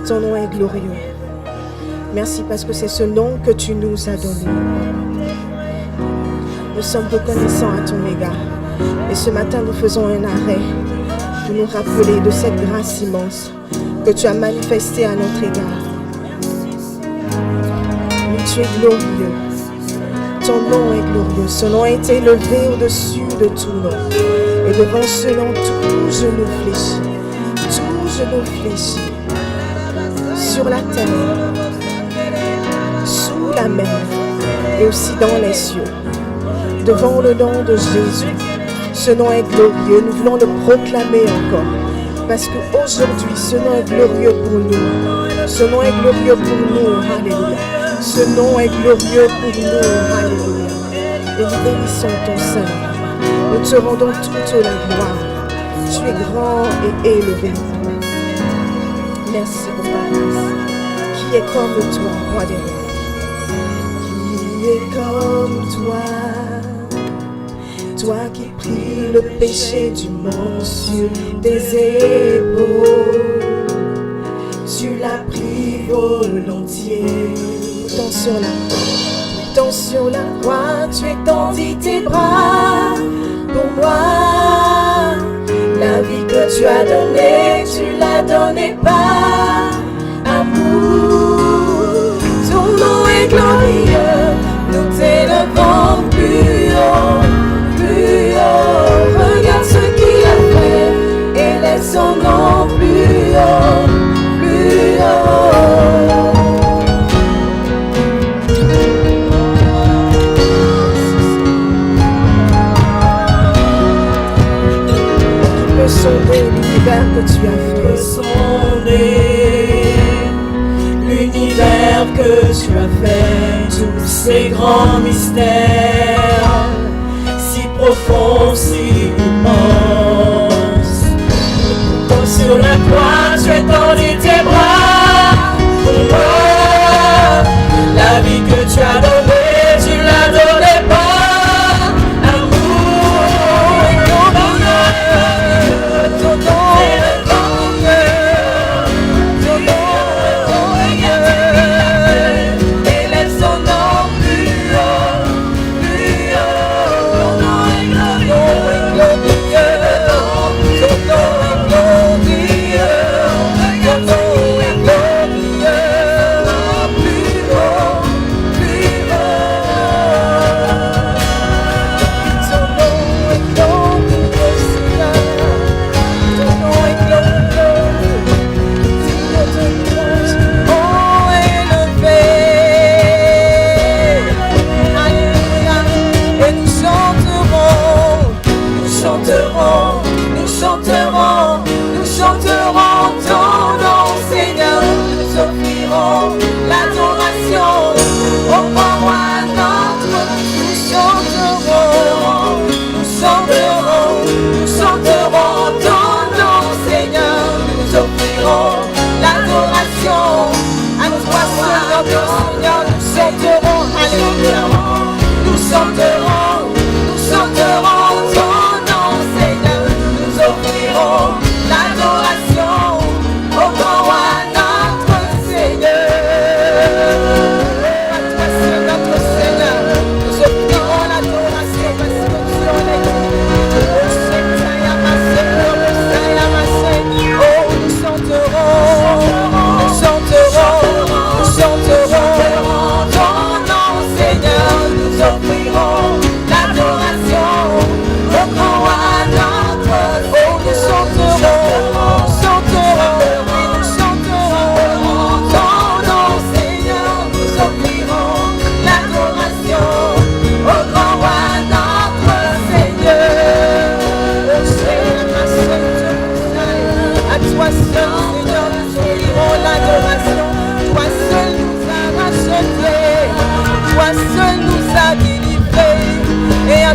Ton nom est glorieux. Merci parce que c'est ce nom que tu nous as donné. Nous sommes reconnaissants à ton égard. Et ce matin, nous faisons un arrêt pour nous rappeler de cette grâce immense que tu as manifestée à notre égard. Oui, tu es glorieux. Ton nom est glorieux. Ce nom a été élevé au-dessus de tout nom. Et devant ce nom, tout genou fléchit. Tout genou fléchit. Sur la terre, sous la mer et aussi dans les cieux. Devant le nom de Jésus, ce nom est glorieux. Nous voulons le proclamer encore. Parce qu'aujourd'hui, ce nom est glorieux pour nous. Ce nom est glorieux pour nous. Alléluia. Ce nom est glorieux pour nous. Alléluia. Et nous bénissons ton Saint. Nous te rendons toute la gloire. Tu es grand et élevé. Merci pour ta grâce. Qui est comme toi, roi des rois? Qui est comme toi? Toi qui pris le péché du monde sur tes épaules. Tu l'as pris volontiers. Tant sur la croix, tant sur la croix, tu étendis tes bras pour moi. La vie que tu as donnée, tu l'as donnée par amour. Ton nom est glorieux, nous t'élevons plus haut, plus haut. Regarde ce qu'il a fait et laisse son nom plus haut, plus haut. Sonder l'univers que tu as fait. Sonder l'univers que tu as fait. Tous ces grands mystères, si profonds, si immenses. Quand sur la croix tu étendis tes bras pour moi. La vie que tu as donnée, tu l'as donnée par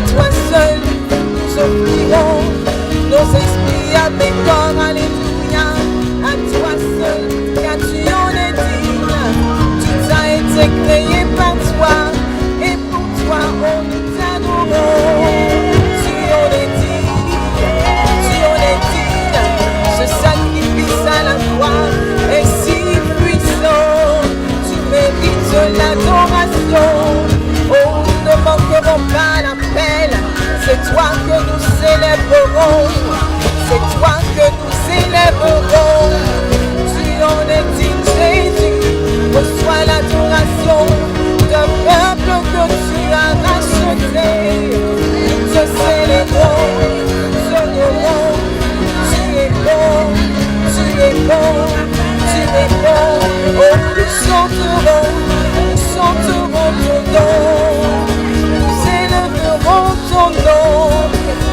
toi seul nous offrirons nos esprits à tes corps, alléluia. À toi seul, car tu en es digne. Tout a été créé par toi, et pour toi on nous t'adorons. Tu en es digne, tu en es digne. Ce sacrifice à la croix est si toi que nous célébrerons. C'est toi que nous célébrerons. Tu en es digne, Jésus. Reçois l'adoration d'un peuple que tu as racheté. Nous te célébrons, nous honorons. Tu es bon, tu es bon, tu es bon. Oh, nous chanterons ton nom. Nous élèverons ton nom.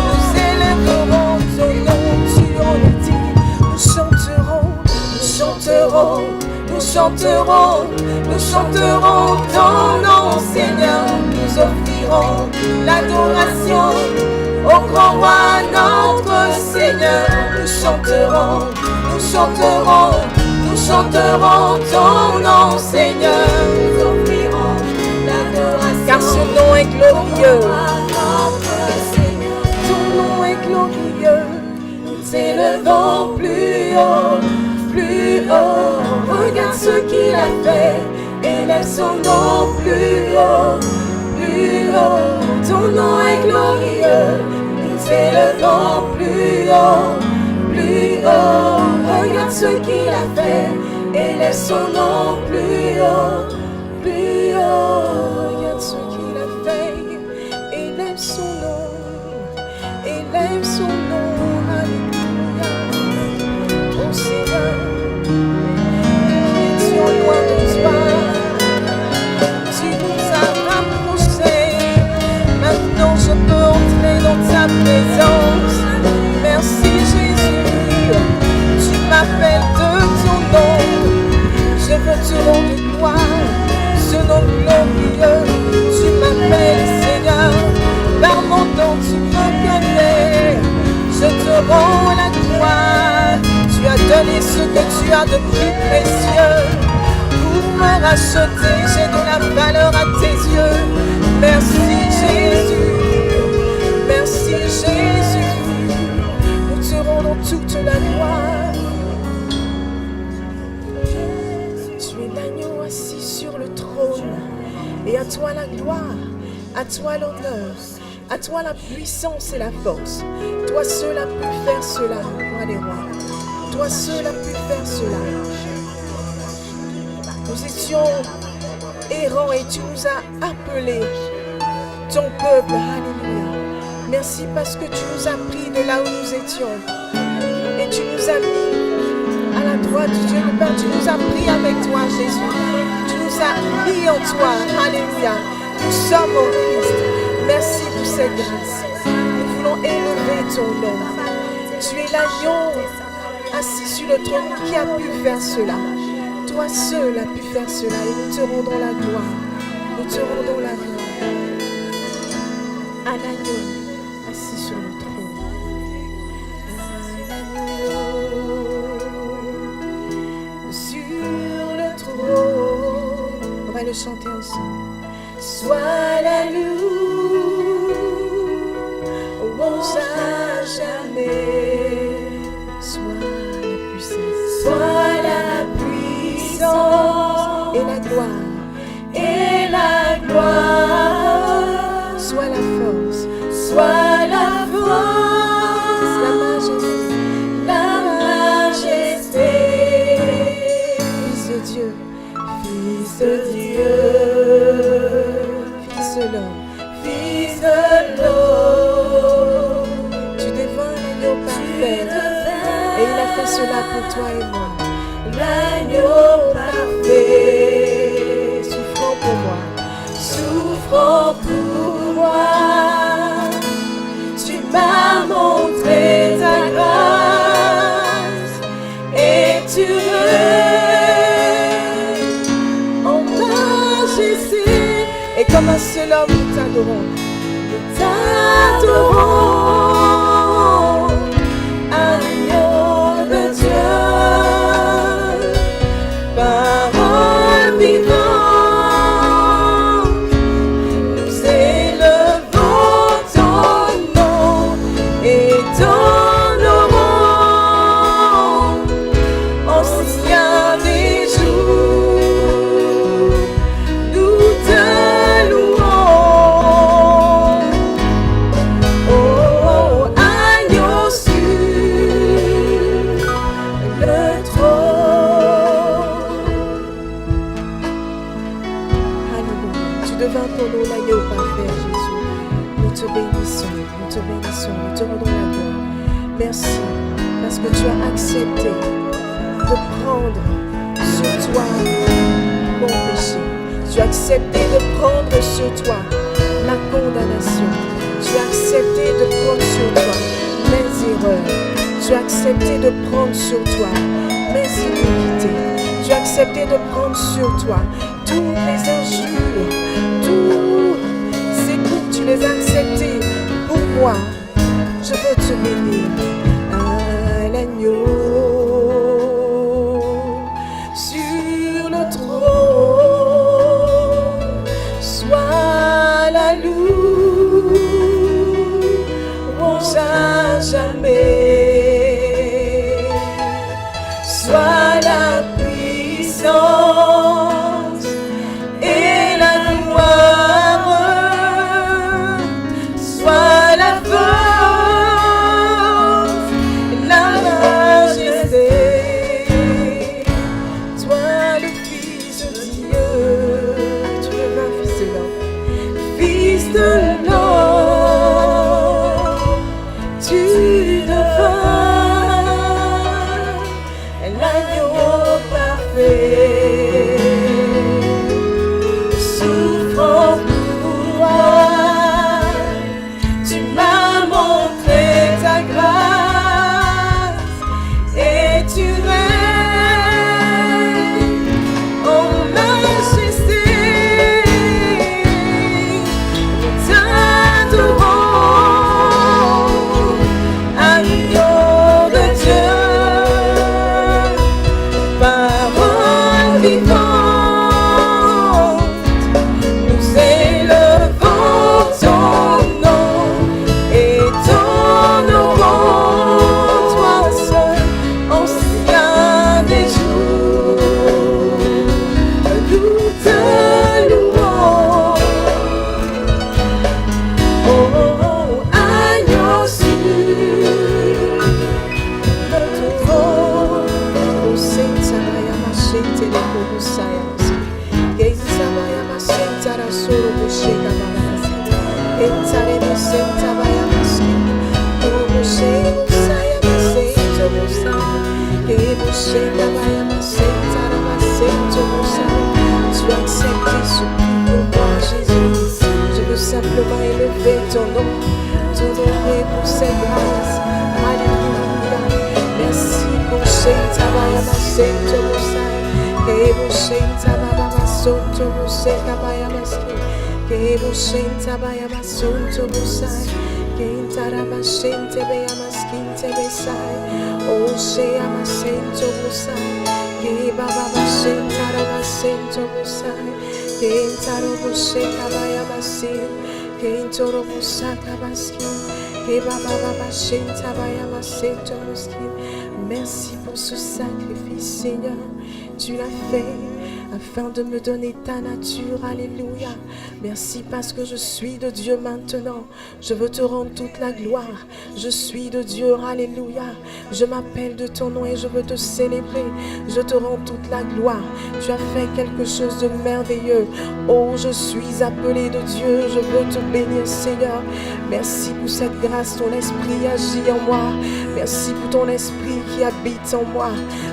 Nous élèverons ton nom. Tu en es digne. Nous chanterons, nous chanterons. Nous chanterons, nous chanterons ton nom, Seigneur. Nous offrirons l'adoration au grand roi, notre Seigneur. Nous chanterons, nous chanterons, nous chanterons ton nom, Seigneur. Nous offrirons l'adoration, car ce nom est glorieux. Ton nom est glorieux. Nous t'élevons plus haut, plus haut. Regarde ce qu'il a fait, élève son nom plus haut, plus haut. Ton nom est glorieux, nous t'élevons plus haut, plus haut. Regarde ce qu'il a fait, élève son nom plus haut, plus haut. Regarde ce qu'il a fait, élève son nom, élève son nom. Alléluia, mon Seigneur. Loin de toi, tu nous as rapprochés. Maintenant je peux entrer dans ta présence. Merci Jésus, tu m'appelles de ton nom. Je veux te rendre gloire, ce nom glorieux. Tu m'appelles Seigneur, par mon nom tu me connais. Je te rends la gloire. Tu as donné ce que tu as de plus précieux. Pour me racheter, j'ai de la valeur à tes yeux. Merci Jésus, merci Jésus. Nous te rendons toute la gloire. Tu es l'agneau assis sur le trône. Et à toi la gloire, à toi l'honneur, à toi la puissance et la force. Toi seul as pu faire cela, roi des rois. Toi seul as pu faire cela. Nous étions errants et tu nous as appelés, ton peuple. Alléluia. Merci parce que tu nous as pris de là où nous étions et tu nous as mis à la droite de Dieu le Père. Tu nous as pris avec toi, Jésus. Tu nous as mis en toi. Alléluia. Nous sommes en Christ. Merci pour cette grâce. Nous voulons élever ton nom. Tu es l'agneau assis sur le trône qui a pu faire cela. Toi seul as pu faire cela et nous te rendons la gloire. Nous te rendons la gloire. À l'agneau assis sur le trône. À l'agneau sur le trône. On va le chanter ensemble. Sois la louange à jamais. Sois la puissance. Sois la puissance et la gloire. Et la gloire. Sois la force. Sois la force. La majesté. La majesté. Fils de Dieu. Fils de Dieu. Fils de l'homme. Fils de l'homme. Tu devins l'agneau parfait. Et il a fait cela pour toi et moi. L'agneau parfait. Souffrant pour moi. Souffrant pour moi. Tu m'as montré ta grâce. Et tu règnes en majesté. Et comme un seul homme, nous t'adorons. Nous t'adorons. Agneau de Dieu. Parole vivante. Nous élevons ton nom et t'honorons. Ancien des jours, nous te louons. l'adoration, nous te rendons la gloire. Merci parce que tu as accepté de prendre sur toi mon péché. Tu as accepté de prendre sur toi ma condamnation. Tu as accepté de prendre sur toi mes erreurs. Tu as accepté de prendre sur toi mes iniquités. Tu as accepté de prendre sur toi toutes les injures, tous ces coups, tu les as acceptés pour moi. Je veux te bénir. L'agneau sur le trône, sois la louange à jamais, sois la puissance et la gloire, sois la force, la majesté. Toi le Fils de Dieu, tu es un Fils de l'homme, Fils de l'homme, tu devins l'agneau parfait, souffrant pour moi, tu m'as montré ta grâce et tu règnes en majesté. Nous t'adorons, agneau de Dieu, parole vivante, nous élevons ton nom et t'honorons, toi seul, ancien des jours, nous te louons. Oh, agneau sur le trône, oh Seigneur, ma chente le kobusaya, Seigneur, ma chente la solo busheka babasi, Entare mo senta baya maski, oh bushaya ma sento busaya, busheka baya ma senta la ma sento busaya. Tu as accepté ce prix pour moi, Jésus. Je veux simplement élever ton nom, t'honorer pour cette grâce. Alléluia. Merci pour Senta baya ma sento busaya, bushenta baba ma sonto buseka baya maski. Que bushenta baya masunto busai, que intara mashente beya maskinte besai, o shea masento busai, que baba mashentara masento busai, que intaro busheka baya masin, que intoro busaka baskin, que baba mashenta baya masento buskin. Merci pour ce sacrifice, Seigneur, tu l'as fait afin de me donner ta nature. Alléluia. Merci parce que je suis de Dieu maintenant. Je veux te rendre toute la gloire. Je suis de Dieu. Alléluia. Je m'appelle de ton nom et je veux te célébrer. Je te rends toute la gloire. Tu as fait quelque chose de merveilleux. Oh, je suis appelé de Dieu. Je veux te bénir, Seigneur. Merci pour cette grâce. Ton esprit agit en moi. Merci pour ton esprit qui habite en moi.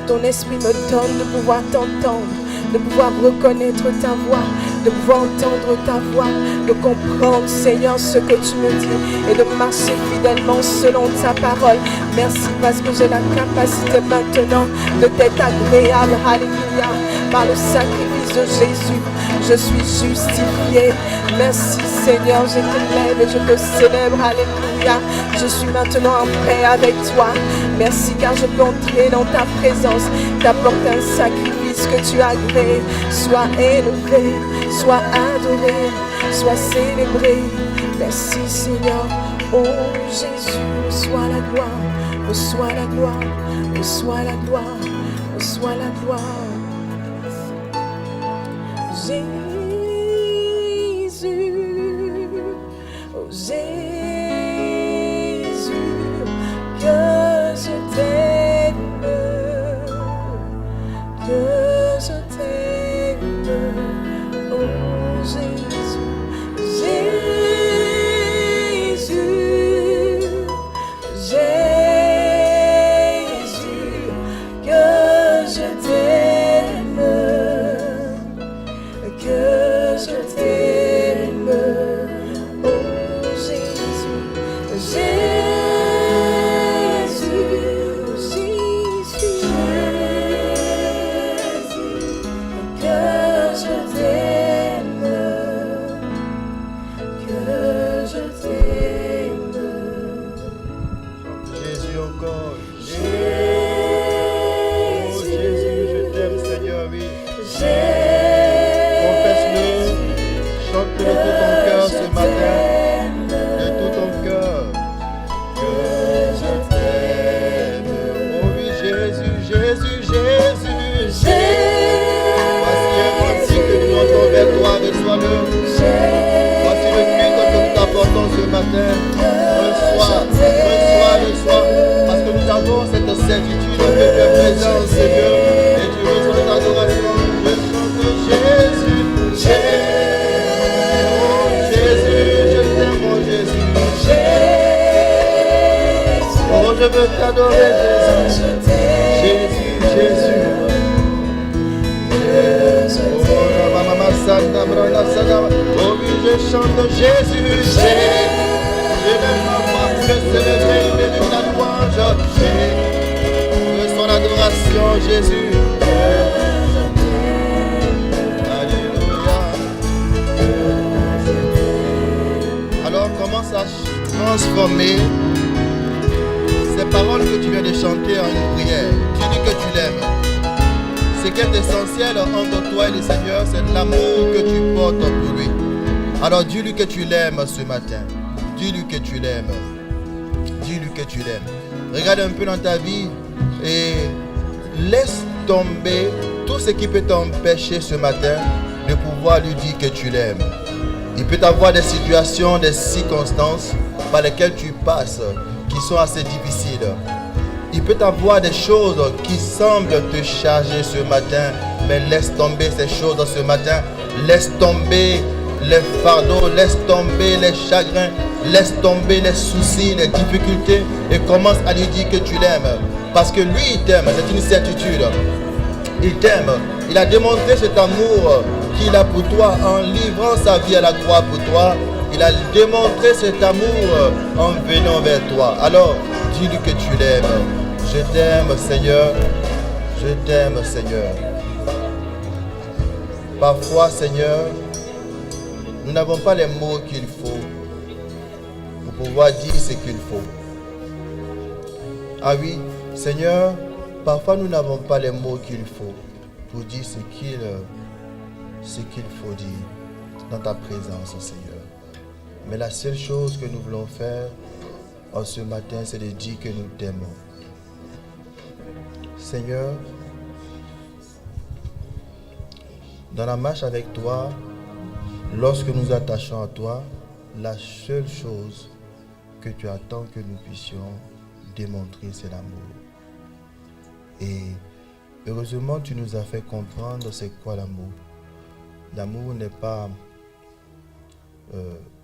Ton esprit me donne de pouvoir t'entendre, de pouvoir reconnaître ta voix, de pouvoir entendre ta voix, de comprendre, Seigneur, ce que tu me dis et de marcher fidèlement selon ta parole. Merci parce que j'ai la capacité maintenant de t'être agréable. Alléluia. Par le sacrifice de Jésus, je suis justifié. Merci, Seigneur, je t'élève et je te célèbre. Alléluia. Je suis maintenant en paix avec toi. Merci car je peux entrer dans ta présence, t'apporter un sacrifice que tu as agréé. Sois élevé, sois adoré, sois célébré. Merci, Seigneur. Oh Jésus, reçois la gloire, reçois la gloire, reçois la gloire, reçois la gloire. Jésus, oh Jésus, que je t'aime, que je t'aime, oh Jésus, Jésus, Transformer ces paroles que tu viens de chanter en une prière. Tu dis que tu l'aimes. Ce qui est essentiel entre toi et le Seigneur, c'est l'amour que tu portes pour lui. Alors dis-lui que tu l'aimes ce matin. Dis-lui que tu l'aimes. Dis-lui que tu l'aimes. Regarde un peu dans ta vie et laisse tomber tout ce qui peut t'empêcher ce matin de pouvoir lui dire que tu l'aimes. Il peut y avoir des situations, des circonstances par lesquelles tu passes qui sont assez difficiles. Il peut y avoir des choses qui semblent te charger ce matin, mais laisse tomber ces choses ce matin. Laisse tomber les fardeaux, laisse tomber les chagrins, laisse tomber les soucis, les difficultés et commence à lui dire que tu l'aimes. Parce que lui, il t'aime, c'est une certitude. Il t'aime. Il a démontré cet amour qu'il a pour toi en livrant sa vie à la croix pour toi. Il a démontré cet amour en venant vers toi. Alors, dis-lui que tu l'aimes. Je t'aime, Seigneur. Je t'aime, Seigneur. Parfois, Seigneur, nous n'avons pas les mots qu'il faut pour pouvoir dire ce qu'il faut. Ah oui, Seigneur, parfois nous n'avons pas les mots qu'il faut pour dire ce qu'il faut dire dans ta présence, Seigneur. Mais la seule chose que nous voulons faire en ce matin, c'est de dire que nous t'aimons. Seigneur, dans la marche avec toi, lorsque nous attachons à toi, la seule chose que tu attends que nous puissions démontrer, c'est l'amour. Et heureusement, tu nous as fait comprendre c'est quoi l'amour. L'amour n'est pas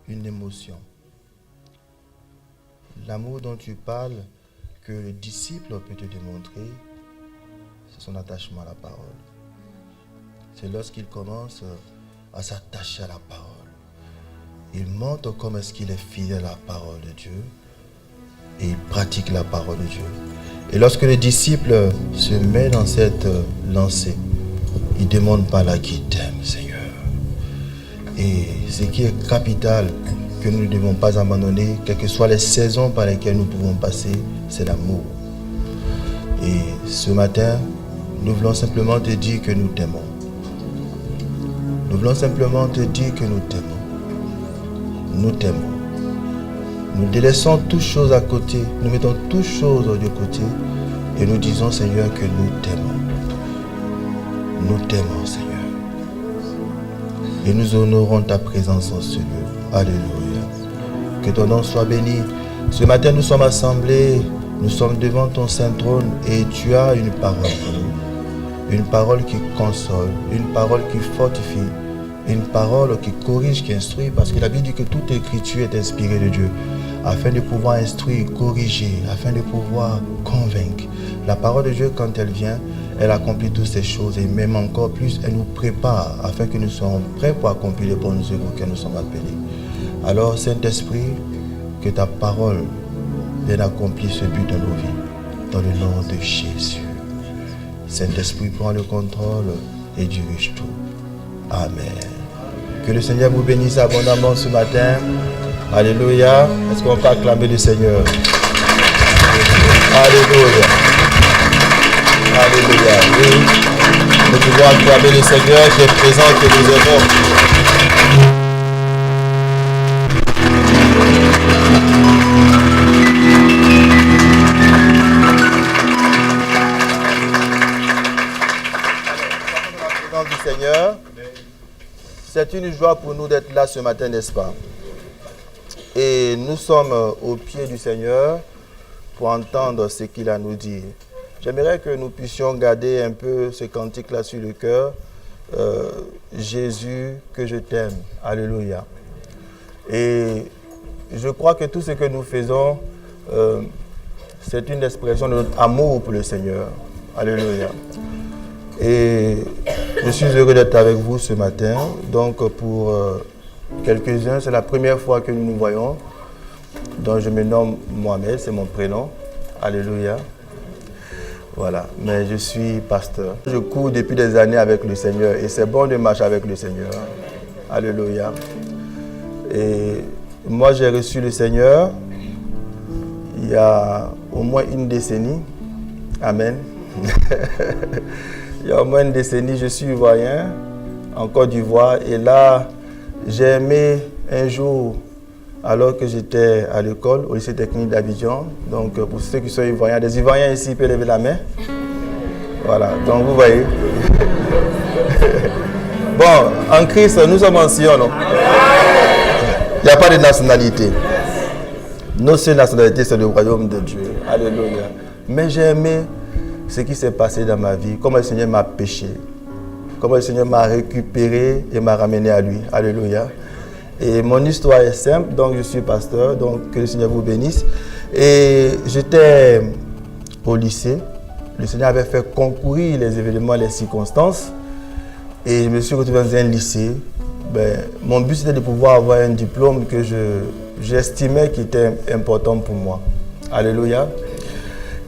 une émotion. L'amour dont tu parles, que le disciple peut te démontrer, c'est son attachement à la parole. C'est lorsqu'il commence à s'attacher à la parole. Il montre comment est-ce qu'il est fidèle à la parole de Dieu et il pratique la parole de Dieu. Et lorsque le disciple se met dans cette lancée, il demande par là qu'il t'aime, Seigneur. Et ce qui est capital, que nous ne devons pas abandonner, quelles que soient les saisons par lesquelles nous pouvons passer, c'est l'amour. Et ce matin, nous voulons simplement te dire que nous t'aimons. Nous voulons simplement te dire que nous t'aimons. Nous t'aimons. Nous délaissons toutes choses à côté, nous mettons toutes choses de côté et nous disons, Seigneur, que nous t'aimons. Nous t'aimons, Seigneur. Et nous honorons ta présence en ce lieu. Alléluia. Que ton nom soit béni. Ce matin, nous sommes assemblés, nous sommes devant ton saint trône et tu as une parole pour nous. Une parole qui console, une parole qui fortifie, une parole qui corrige, qui instruit, parce que la Bible dit que toute écriture est inspirée de Dieu, afin de pouvoir instruire, corriger, afin de pouvoir convaincre. La parole de Dieu, quand elle vient, elle accomplit toutes ces choses et même encore plus, elle nous prépare afin que nous soyons prêts pour accomplir les bonnes œuvres que nous sommes appelés. Alors, Saint-Esprit, que ta parole vienne accomplir ce but dans nos vies. Dans le nom de Jésus. Saint-Esprit, prends le contrôle et dirige tout. Amen. Que le Seigneur vous bénisse abondamment ce matin. Alléluia. Est-ce qu'on peut acclamer le Seigneur? Alléluia. Alléluia. Oui. Nous pouvons acclamer le Seigneur qui est présent, que nous aimons. Du Seigneur, c'est une joie pour nous d'être là ce matin, n'est-ce pas? Et nous sommes au pied du Seigneur pour entendre ce qu'il a à nous dire. J'aimerais que nous puissions garder un peu ce cantique-là sur le cœur. Jésus, que je t'aime. Alléluia. Et je crois que tout ce que nous faisons, c'est une expression de notre amour pour le Seigneur. Alléluia. Et je suis heureux d'être avec vous ce matin. Donc pour quelques-uns, c'est la première fois que nous nous voyons. Donc je me nomme Mohamed, c'est mon prénom. Alléluia. Voilà, mais je suis pasteur. Je cours depuis des années avec le Seigneur et c'est bon de marcher avec le Seigneur. Alléluia. Et moi j'ai reçu le Seigneur il y a au moins une décennie. Amen. Il y a au moins une décennie, je suis ivoirien en Côte d'Ivoire. Et là, j'ai aimé un jour, alors que j'étais à l'école, au lycée technique d'Abidjan. Donc, pour ceux qui sont ivoiriens, des Ivoiriens ici peuvent lever la main. Voilà, donc vous voyez. Bon, en Christ, nous sommes en Sion, non? Il n'y a pas de nationalité. Notre seule nationalité, c'est le royaume de Dieu. Alléluia. Mais j'ai aimé ce qui s'est passé dans ma vie, comment le Seigneur m'a péché, comment le Seigneur m'a récupéré et m'a ramené à lui. Alléluia. Et mon histoire est simple, donc je suis pasteur, donc que le Seigneur vous bénisse. Et j'étais au lycée, le Seigneur avait fait concourir les événements, les circonstances, et je me suis retrouvé dans un lycée. Mon but c'était de pouvoir avoir un diplôme que j'estimais qui était important pour moi. Alléluia.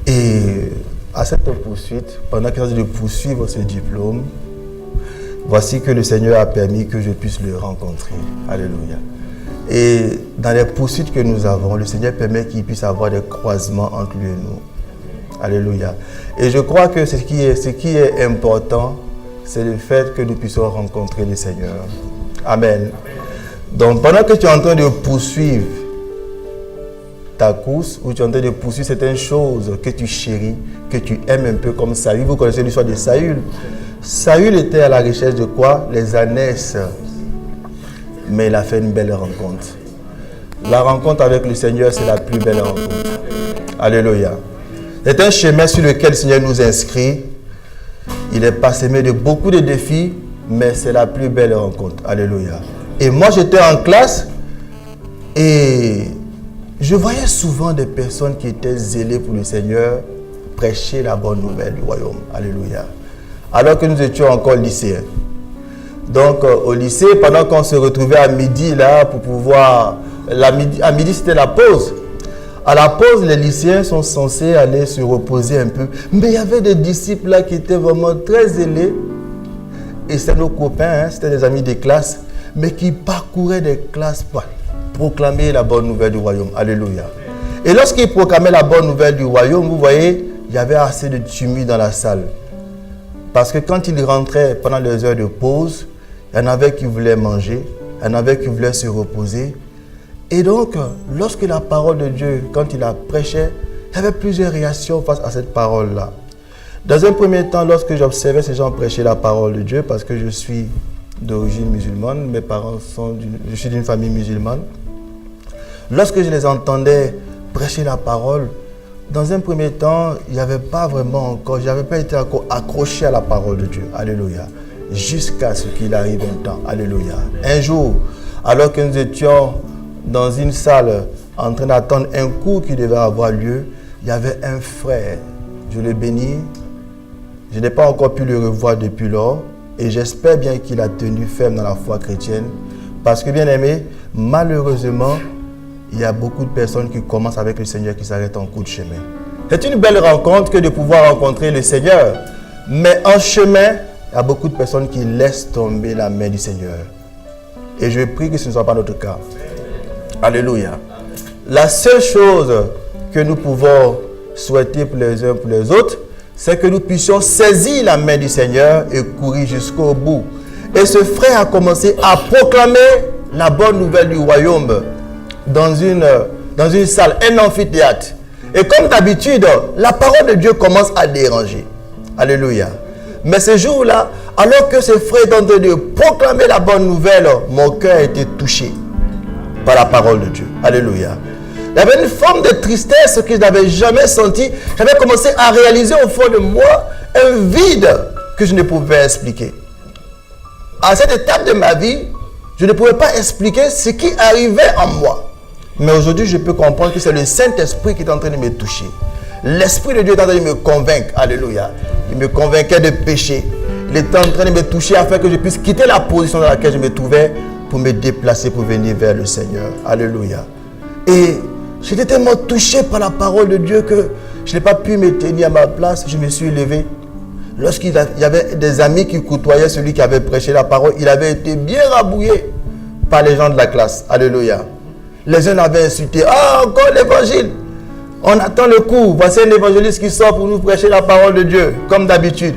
Et à cette poursuite, pendant qu'il s'agit de poursuivre ce diplôme, voici que le Seigneur a permis que je puisse le rencontrer. Alléluia. Et dans les poursuites que nous avons, le Seigneur permet qu'il puisse avoir des croisements entre lui et nous. Alléluia. Et je crois que ce qui est important, c'est le fait que nous puissions rencontrer le Seigneur. Amen. Donc pendant que tu es en train de poursuivre ta course, où tu es en train de poursuivre certaines choses que tu chéris, que tu aimes un peu comme Saül. Vous connaissez l'histoire de Saül. Saül était à la recherche de quoi? Les ânesses. Mais il a fait une belle rencontre. La rencontre avec le Seigneur, c'est la plus belle rencontre. Alléluia. C'est un chemin sur lequel le Seigneur nous inscrit. Il est parsemé de beaucoup de défis, mais c'est la plus belle rencontre. Alléluia. Et moi, j'étais en classe et je voyais souvent des personnes qui étaient zélées pour le Seigneur prêcher la bonne nouvelle du royaume. Alléluia. Alors que nous étions encore lycéens. Donc au lycée, pendant qu'on se retrouvait à midi là pour pouvoir... à midi c'était la pause. À la pause, les lycéens sont censés aller se reposer un peu. Mais il y avait des disciples là qui étaient vraiment très zélés. Et c'était nos copains, c'était des amis de classe, mais qui parcouraient des classes pour proclamer la bonne nouvelle du royaume. Alléluia. Et lorsqu'ils proclamaient la bonne nouvelle du royaume, vous voyez, il y avait assez de tumulte dans la salle. Parce que quand ils rentraient pendant les heures de pause, il y en avait qui voulaient manger, il y en avait qui voulaient se reposer. Et donc, lorsque la parole de Dieu, quand il la prêchait, il y avait plusieurs réactions face à cette parole-là. Dans un premier temps, lorsque j'observais ces gens prêcher la parole de Dieu, parce que je suis d'origine musulmane, mes parents je suis d'une famille musulmane. Lorsque je les entendais prêcher la parole, dans un premier temps, il n'y avait pas vraiment encore, je n'avais pas été encore accroché à la parole de Dieu. Alléluia. Jusqu'à ce qu'il arrive un temps. Alléluia. Un jour, alors que nous étions dans une salle en train d'attendre un cours qui devait avoir lieu, il y avait un frère, je le bénis. Je n'ai pas encore pu le revoir depuis lors et j'espère bien qu'il a tenu ferme dans la foi chrétienne parce que, bien aimé, malheureusement, il y a beaucoup de personnes qui commencent avec le Seigneur qui s'arrêtent en cours de chemin. C'est une belle rencontre que de pouvoir rencontrer le Seigneur. Mais en chemin, il y a beaucoup de personnes qui laissent tomber la main du Seigneur. Et je prie que ce ne soit pas notre cas. Alléluia. La seule chose que nous pouvons souhaiter pour les uns pour les autres, c'est que nous puissions saisir la main du Seigneur et courir jusqu'au bout. Et ce frère a commencé à proclamer la bonne nouvelle du royaume dans une salle, un amphithéâtre. Et comme d'habitude, la parole de Dieu commence à déranger. Alléluia. Mais ce jour-là, alors que ce frère est en train de proclamer la bonne nouvelle, mon cœur a été touché par la parole de Dieu. Alléluia. Il y avait une forme de tristesse que je n'avais jamais sentie. J'avais commencé à réaliser au fond de moi un vide que je ne pouvais expliquer. À cette étape de ma vie, je ne pouvais pas expliquer ce qui arrivait en moi. Mais aujourd'hui, je peux comprendre que c'est le Saint-Esprit qui est en train de me toucher. L'Esprit de Dieu est en train de me convaincre. Alléluia. Il me convainquait de pécher. Il était en train de me toucher afin que je puisse quitter la position dans laquelle je me trouvais pour me déplacer, pour venir vers le Seigneur. Alléluia. Et j'étais tellement touché par la parole de Dieu que je n'ai pas pu me tenir à ma place. Je me suis levé. Lorsqu'il y avait des amis qui côtoyaient celui qui avait prêché la parole, il avait été bien rabouillé par les gens de la classe. Alléluia. Les uns l'avaient insulté. Ah, encore l'évangile. On attend le coup. Voici un évangéliste qui sort pour nous prêcher la parole de Dieu, comme d'habitude.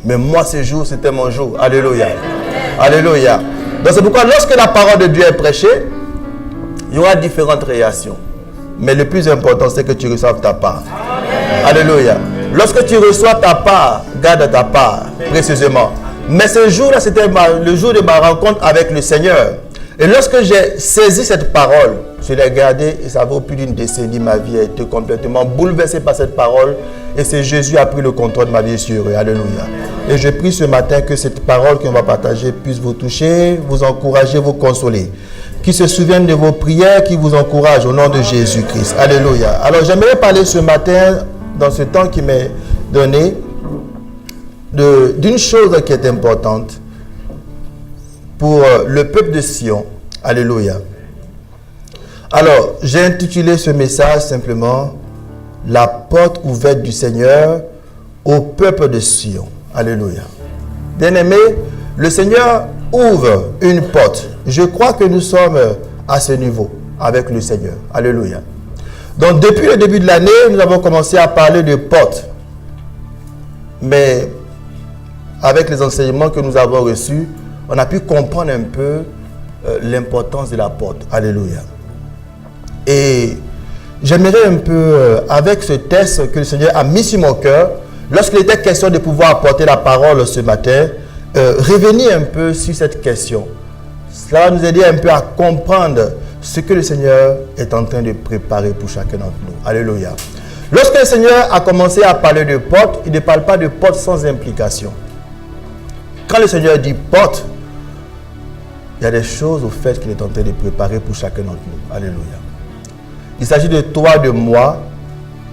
Mais moi, ce jour, c'était mon jour. Alléluia. Alléluia. Donc c'est pourquoi lorsque la parole de Dieu est prêchée, il y aura différentes réactions. Mais le plus important, c'est que tu reçoives ta part. Alléluia. Lorsque tu reçois ta part, garde ta part précisément. Mais ce jour-là, c'était le jour de ma rencontre avec le Seigneur. Et lorsque j'ai saisi cette parole, je l'ai gardée et ça vaut plus d'une décennie. Ma vie a été complètement bouleversée par cette parole. Et c'est Jésus qui a pris le contrôle de ma vie. Je suis heureux. Alléluia. Et je prie ce matin que cette parole qu'on va partager puisse vous toucher, vous encourager, vous consoler. Qui se souviennent de vos prières, qui vous encouragent au nom de Jésus-Christ. Alléluia. Alors j'aimerais parler ce matin, dans ce temps qui m'est donné, d'une chose qui est importante pour le peuple de Sion. Alléluia. Alors, j'ai intitulé ce message simplement « La porte ouverte du Seigneur au peuple de Sion ». Alléluia. Bien-aimés, le Seigneur ouvre une porte. Je crois que nous sommes à ce niveau avec le Seigneur. Alléluia. Donc, depuis le début de l'année, nous avons commencé à parler de portes. Mais, avec les enseignements que nous avons reçus, on a pu comprendre un peu l'importance de la porte. Alléluia. Et j'aimerais un peu, avec ce texte que le Seigneur a mis sur mon cœur, lorsqu'il était question de pouvoir apporter la parole ce matin, revenir un peu sur cette question. Cela va nous aider un peu à comprendre ce que le Seigneur est en train de préparer pour chacun d'entre nous. Alléluia. Lorsque le Seigneur a commencé à parler de porte, il ne parle pas de porte sans implication. Quand le Seigneur dit porte, il y a des choses au fait qu'il est en train de préparer pour chacun d'entre nous. Alléluia. Il s'agit de toi, de moi.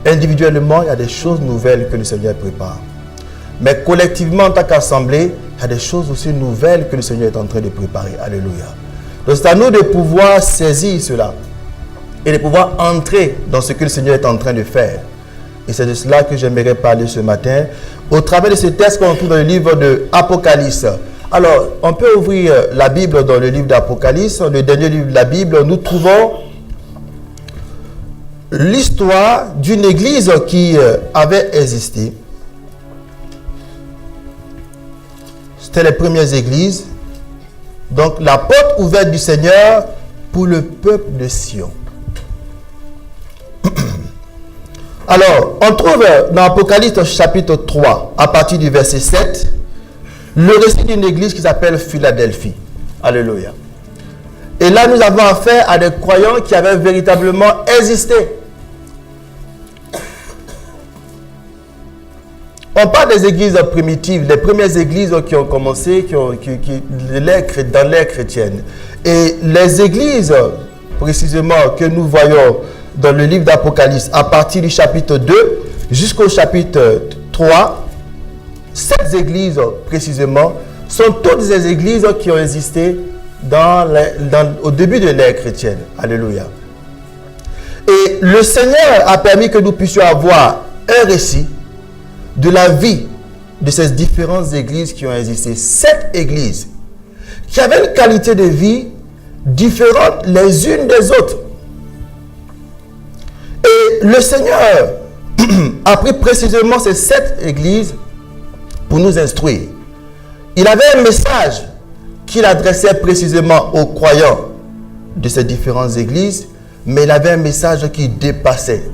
Individuellement, il y a des choses nouvelles que le Seigneur prépare. Mais collectivement, en tant qu'assemblée, il y a des choses aussi nouvelles que le Seigneur est en train de préparer. Alléluia. Donc c'est à nous de pouvoir saisir cela et de pouvoir entrer dans ce que le Seigneur est en train de faire. Et c'est de cela que j'aimerais parler ce matin au travers de ce texte qu'on trouve dans le livre de Apocalypse. Alors, on peut ouvrir la Bible dans le livre d'Apocalypse, le dernier livre de la Bible. Nous trouvons l'histoire d'une église qui avait existé. C'était les premières églises. Donc, la porte ouverte du Seigneur pour le peuple de Sion. Alors, on trouve dans Apocalypse chapitre 3, à partir du verset 7, le récit d'une église qui s'appelle Philadelphie. Alléluia. Et là, nous avons affaire à des croyants qui avaient véritablement existé. On parle des églises primitives, les premières églises qui ont commencé dans l'ère chrétienne. Et les églises, précisément, que nous voyons dans le livre d'Apocalypse, à partir du chapitre 2 jusqu'au chapitre 3, ces églises, précisément, sont toutes des églises qui ont existé au début de l'ère chrétienne. Alléluia. Et le Seigneur a permis que nous puissions avoir un récit de la vie de ces différentes églises qui ont existé. 7 églises qui avaient une qualité de vie différente les unes des autres. Et le Seigneur a pris précisément ces 7 églises pour nous instruire. Il avait un message qu'il adressait précisément aux croyants de ces différentes églises, mais il avait un message qui dépassait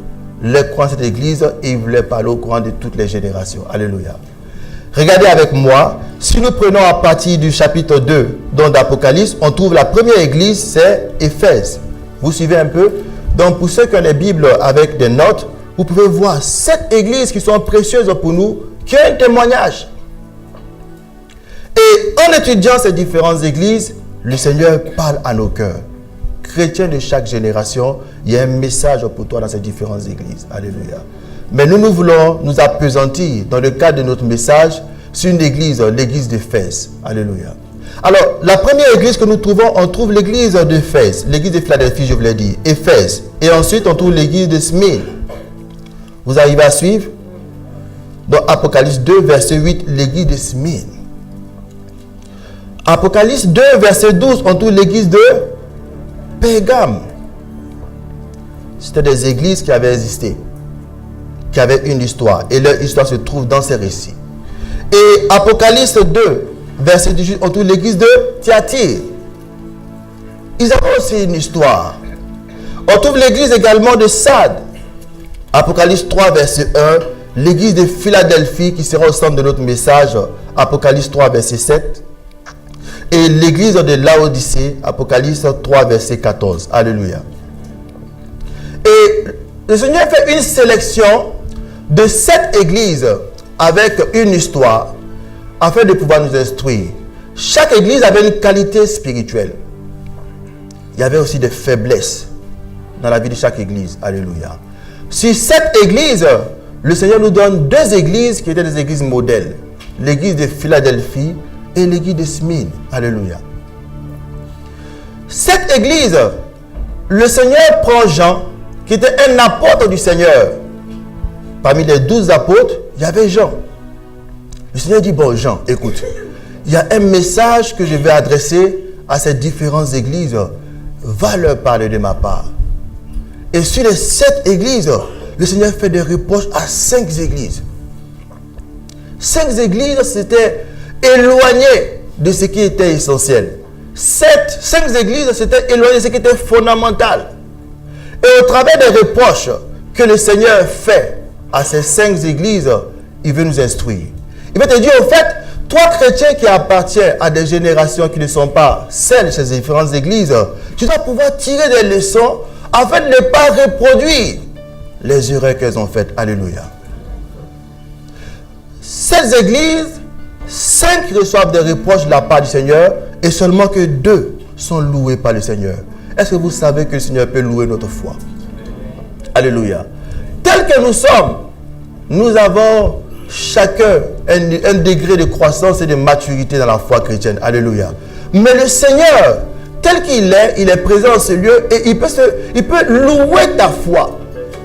les croyants de cette église et il voulait parler au courant de toutes les générations. Alléluia. Regardez avec moi, si nous prenons à partir du chapitre 2 d'Apocalypse, on trouve la première église, c'est Éphèse. Vous suivez un peu? Donc pour ceux qui ont les Bibles avec des notes, vous pouvez voir 7 églises qui sont précieuses pour nous, qui ont un témoignage. Et en étudiant ces différentes églises, le Seigneur parle à nos cœurs. Chrétiens de chaque génération, il y a un message pour toi dans ces différentes églises. Alléluia. Mais nous voulons nous appesantir dans le cadre de notre message sur une église, l'église d'Éphèse. Alléluia. Alors, la première église que nous trouvons, on trouve l'église d'Éphèse, l'église de Philadelphie, je vous l'ai dit, Éphèse. Et ensuite, on trouve l'église de Smyrne. Vous arrivez à suivre? Dans Apocalypse 2, verset 8, l'église de Smyrne. Apocalypse 2, verset 12, on trouve l'église de Pérgame. C'était des églises qui avaient existé, qui avaient une histoire. Et leur histoire se trouve dans ces récits. Et Apocalypse 2, verset 18, on trouve l'église de Thyatire. Ils avaient aussi une histoire. On trouve l'église également de Sardes. Apocalypse 3, verset 1, l'église de Philadelphie qui sera au centre de notre message. Apocalypse 3, verset 7. Et l'église de Laodicée, Apocalypse 3, verset 14. Alléluia. Et le Seigneur fait une sélection de 7 églises avec une histoire afin de pouvoir nous instruire. Chaque église avait une qualité spirituelle. Il y avait aussi des faiblesses dans la vie de chaque église. Alléluia. Sur 7 églises, le Seigneur nous donne 2 églises qui étaient des églises modèles. L'église de Philadelphie et l'église de Smyrne. Alléluia. Cette église, le Seigneur prend Jean, qui était un apôtre du Seigneur. Parmi les 12 apôtres, il y avait Jean. Le Seigneur dit, bon Jean, écoute, il y a un message que je vais adresser à ces différentes églises. Va leur parler de ma part. Et sur les 7 églises, le Seigneur fait des reproches à 5 églises. 5 églises s'étaient éloignées de ce qui était essentiel. 5 églises s'étaient éloignées de ce qui était fondamental. Et au travers des reproches que le Seigneur fait à ces 5 églises, il veut nous instruire. Il veut te dire, au fait, toi chrétien qui appartiens à des générations qui ne sont pas celles de ces différentes églises, tu dois pouvoir tirer des leçons afin de ne pas reproduire les erreurs qu'elles ont faites. Alléluia. Ces églises, 5 reçoivent des reproches de la part du Seigneur et seulement que 2 sont loués par le Seigneur. Est-ce que vous savez que le Seigneur peut louer notre foi? Alléluia. Tel que nous sommes, nous avons chacun un degré de croissance et de maturité dans la foi chrétienne. Alléluia. Mais le Seigneur, tel qu'il est, il est présent dans ce lieu et il peut louer ta foi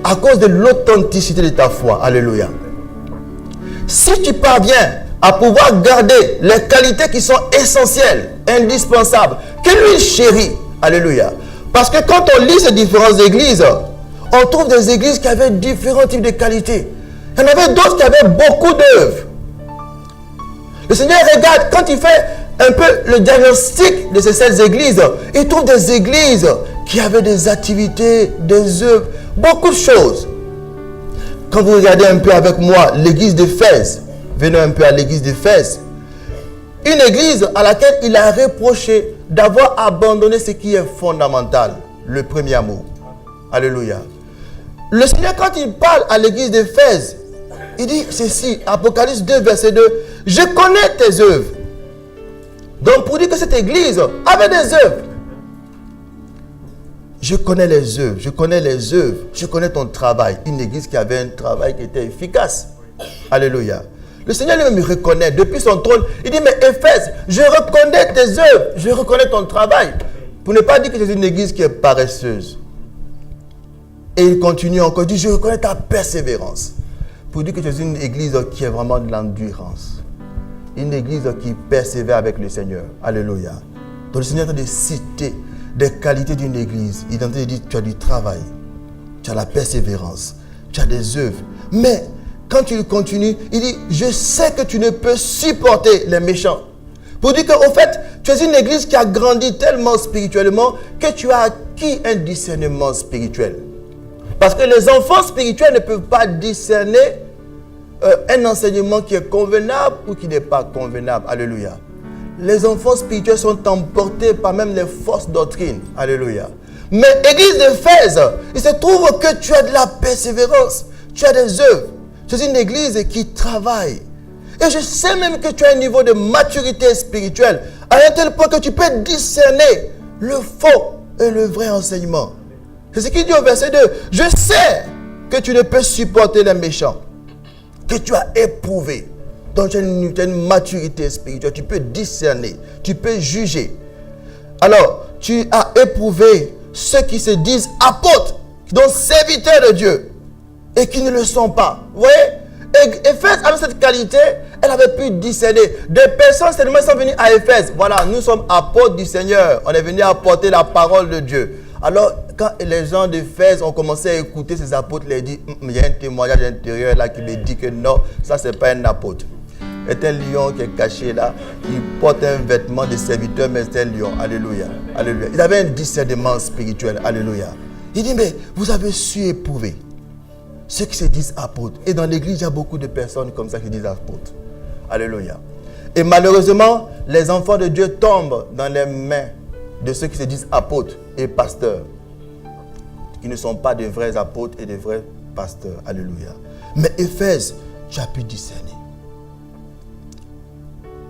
à cause de l'authenticité de ta foi. Alléluia. Si tu parviens à pouvoir garder les qualités qui sont essentielles, indispensables, que lui chérit. Alléluia. Parce que quand on lit ces différentes églises, on trouve des églises qui avaient différents types de qualités. Il y en avait d'autres qui avaient beaucoup d'œuvres. Le Seigneur regarde, quand il fait un peu le diagnostic de ces 7 églises, il trouve des églises qui avaient des activités, des œuvres, beaucoup de choses. Quand vous regardez un peu avec moi l'église d'Éphèse, venez un peu à l'église d'Éphèse, une église à laquelle il a reproché d'avoir abandonné ce qui est fondamental, le premier amour. Alléluia. Le Seigneur, quand il parle à l'église d'Éphèse, il dit ceci, Apocalypse 2, verset 2, « Je connais tes œuvres. » Donc, pour dire que cette église avait des œuvres. Je connais les œuvres, je connais les œuvres, je connais ton travail. Une église qui avait un travail qui était efficace. Alléluia. Le Seigneur lui-même me reconnaît depuis son trône. Il dit, mais Éphèse, je reconnais tes œuvres, je reconnais ton travail. Pour ne pas dire que c'est une église qui est paresseuse. Et il continue encore, il dit, je reconnais ta persévérance. Pour dire que tu es une église qui est vraiment de l'endurance. Une église qui persévère avec le Seigneur. Alléluia. Donc le Seigneur est en train de citer des qualités d'une église. Il est en train de dire, tu as du travail, tu as la persévérance, tu as des œuvres. Mais quand il continue, il dit, je sais que tu ne peux supporter les méchants. Pour dire qu'au fait, tu es une église qui a grandi tellement spirituellement que tu as acquis un discernement spirituel. Parce que les enfants spirituels ne peuvent pas discerner un enseignement qui est convenable ou qui n'est pas convenable. Alléluia. Les enfants spirituels sont emportés par même les fausses doctrines. Alléluia. Mais église d'Éphèse, il se trouve que tu as de la persévérance, tu as des œuvres. C'est une église qui travaille. Et je sais même que tu as un niveau de maturité spirituelle à un tel point que tu peux discerner le faux et le vrai enseignement. C'est ce qu'il dit au verset 2. Je sais que tu ne peux supporter les méchants, que tu as éprouvé. Donc tu as une maturité spirituelle, tu peux discerner, tu peux juger. Alors, tu as éprouvé ceux qui se disent apôtres, donc serviteurs de Dieu, et qui ne le sont pas. Vous voyez, Éphèse avec cette qualité, elle avait pu discerner. Des personnes seulement sont venues à Éphèse. Voilà, nous sommes apôtres du Seigneur. On est venus apporter la parole de Dieu. Alors, quand les gens d'Éphèse ont commencé à écouter ces apôtres, ils ont dit, il y a un témoignage intérieur là qui me dit que non, ça c'est pas un apôtre. C'est un lion qui est caché là. Il porte un vêtement de serviteur, mais c'est un lion. Alléluia. Alléluia. Il avait un discernement spirituel. Alléluia. Il dit, mais vous avez su éprouver ceux qui se disent apôtres. Et dans l'église, il y a beaucoup de personnes comme ça qui disent apôtres. Alléluia. Et malheureusement, les enfants de Dieu tombent dans les mains de ceux qui se disent apôtres et pasteurs, qui ne sont pas de vrais apôtres et de vrais pasteurs. Alléluia. Mais Éphèse, tu as pu discerner.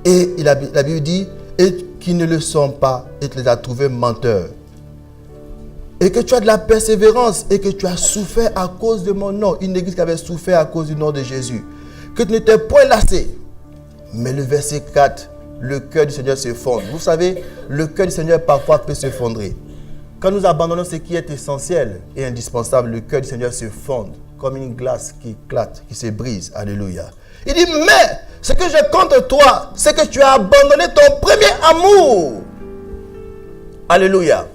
Et la Bible dit, et qui ne le sont pas, et tu les as trouvés menteurs. Et que tu as de la persévérance et que tu as souffert à cause de mon nom. Une église qui avait souffert à cause du nom de Jésus. Que tu n'étais point lassé. Mais le verset 4, le cœur du Seigneur se fonde. Vous savez, le cœur du Seigneur parfois peut se fondrer. Quand nous abandonnons ce qui est essentiel et indispensable, le cœur du Seigneur se fonde comme une glace qui éclate, qui se brise. Alléluia. Il dit, mais ce que je compte toi, c'est que tu as abandonné ton premier amour. Alléluia.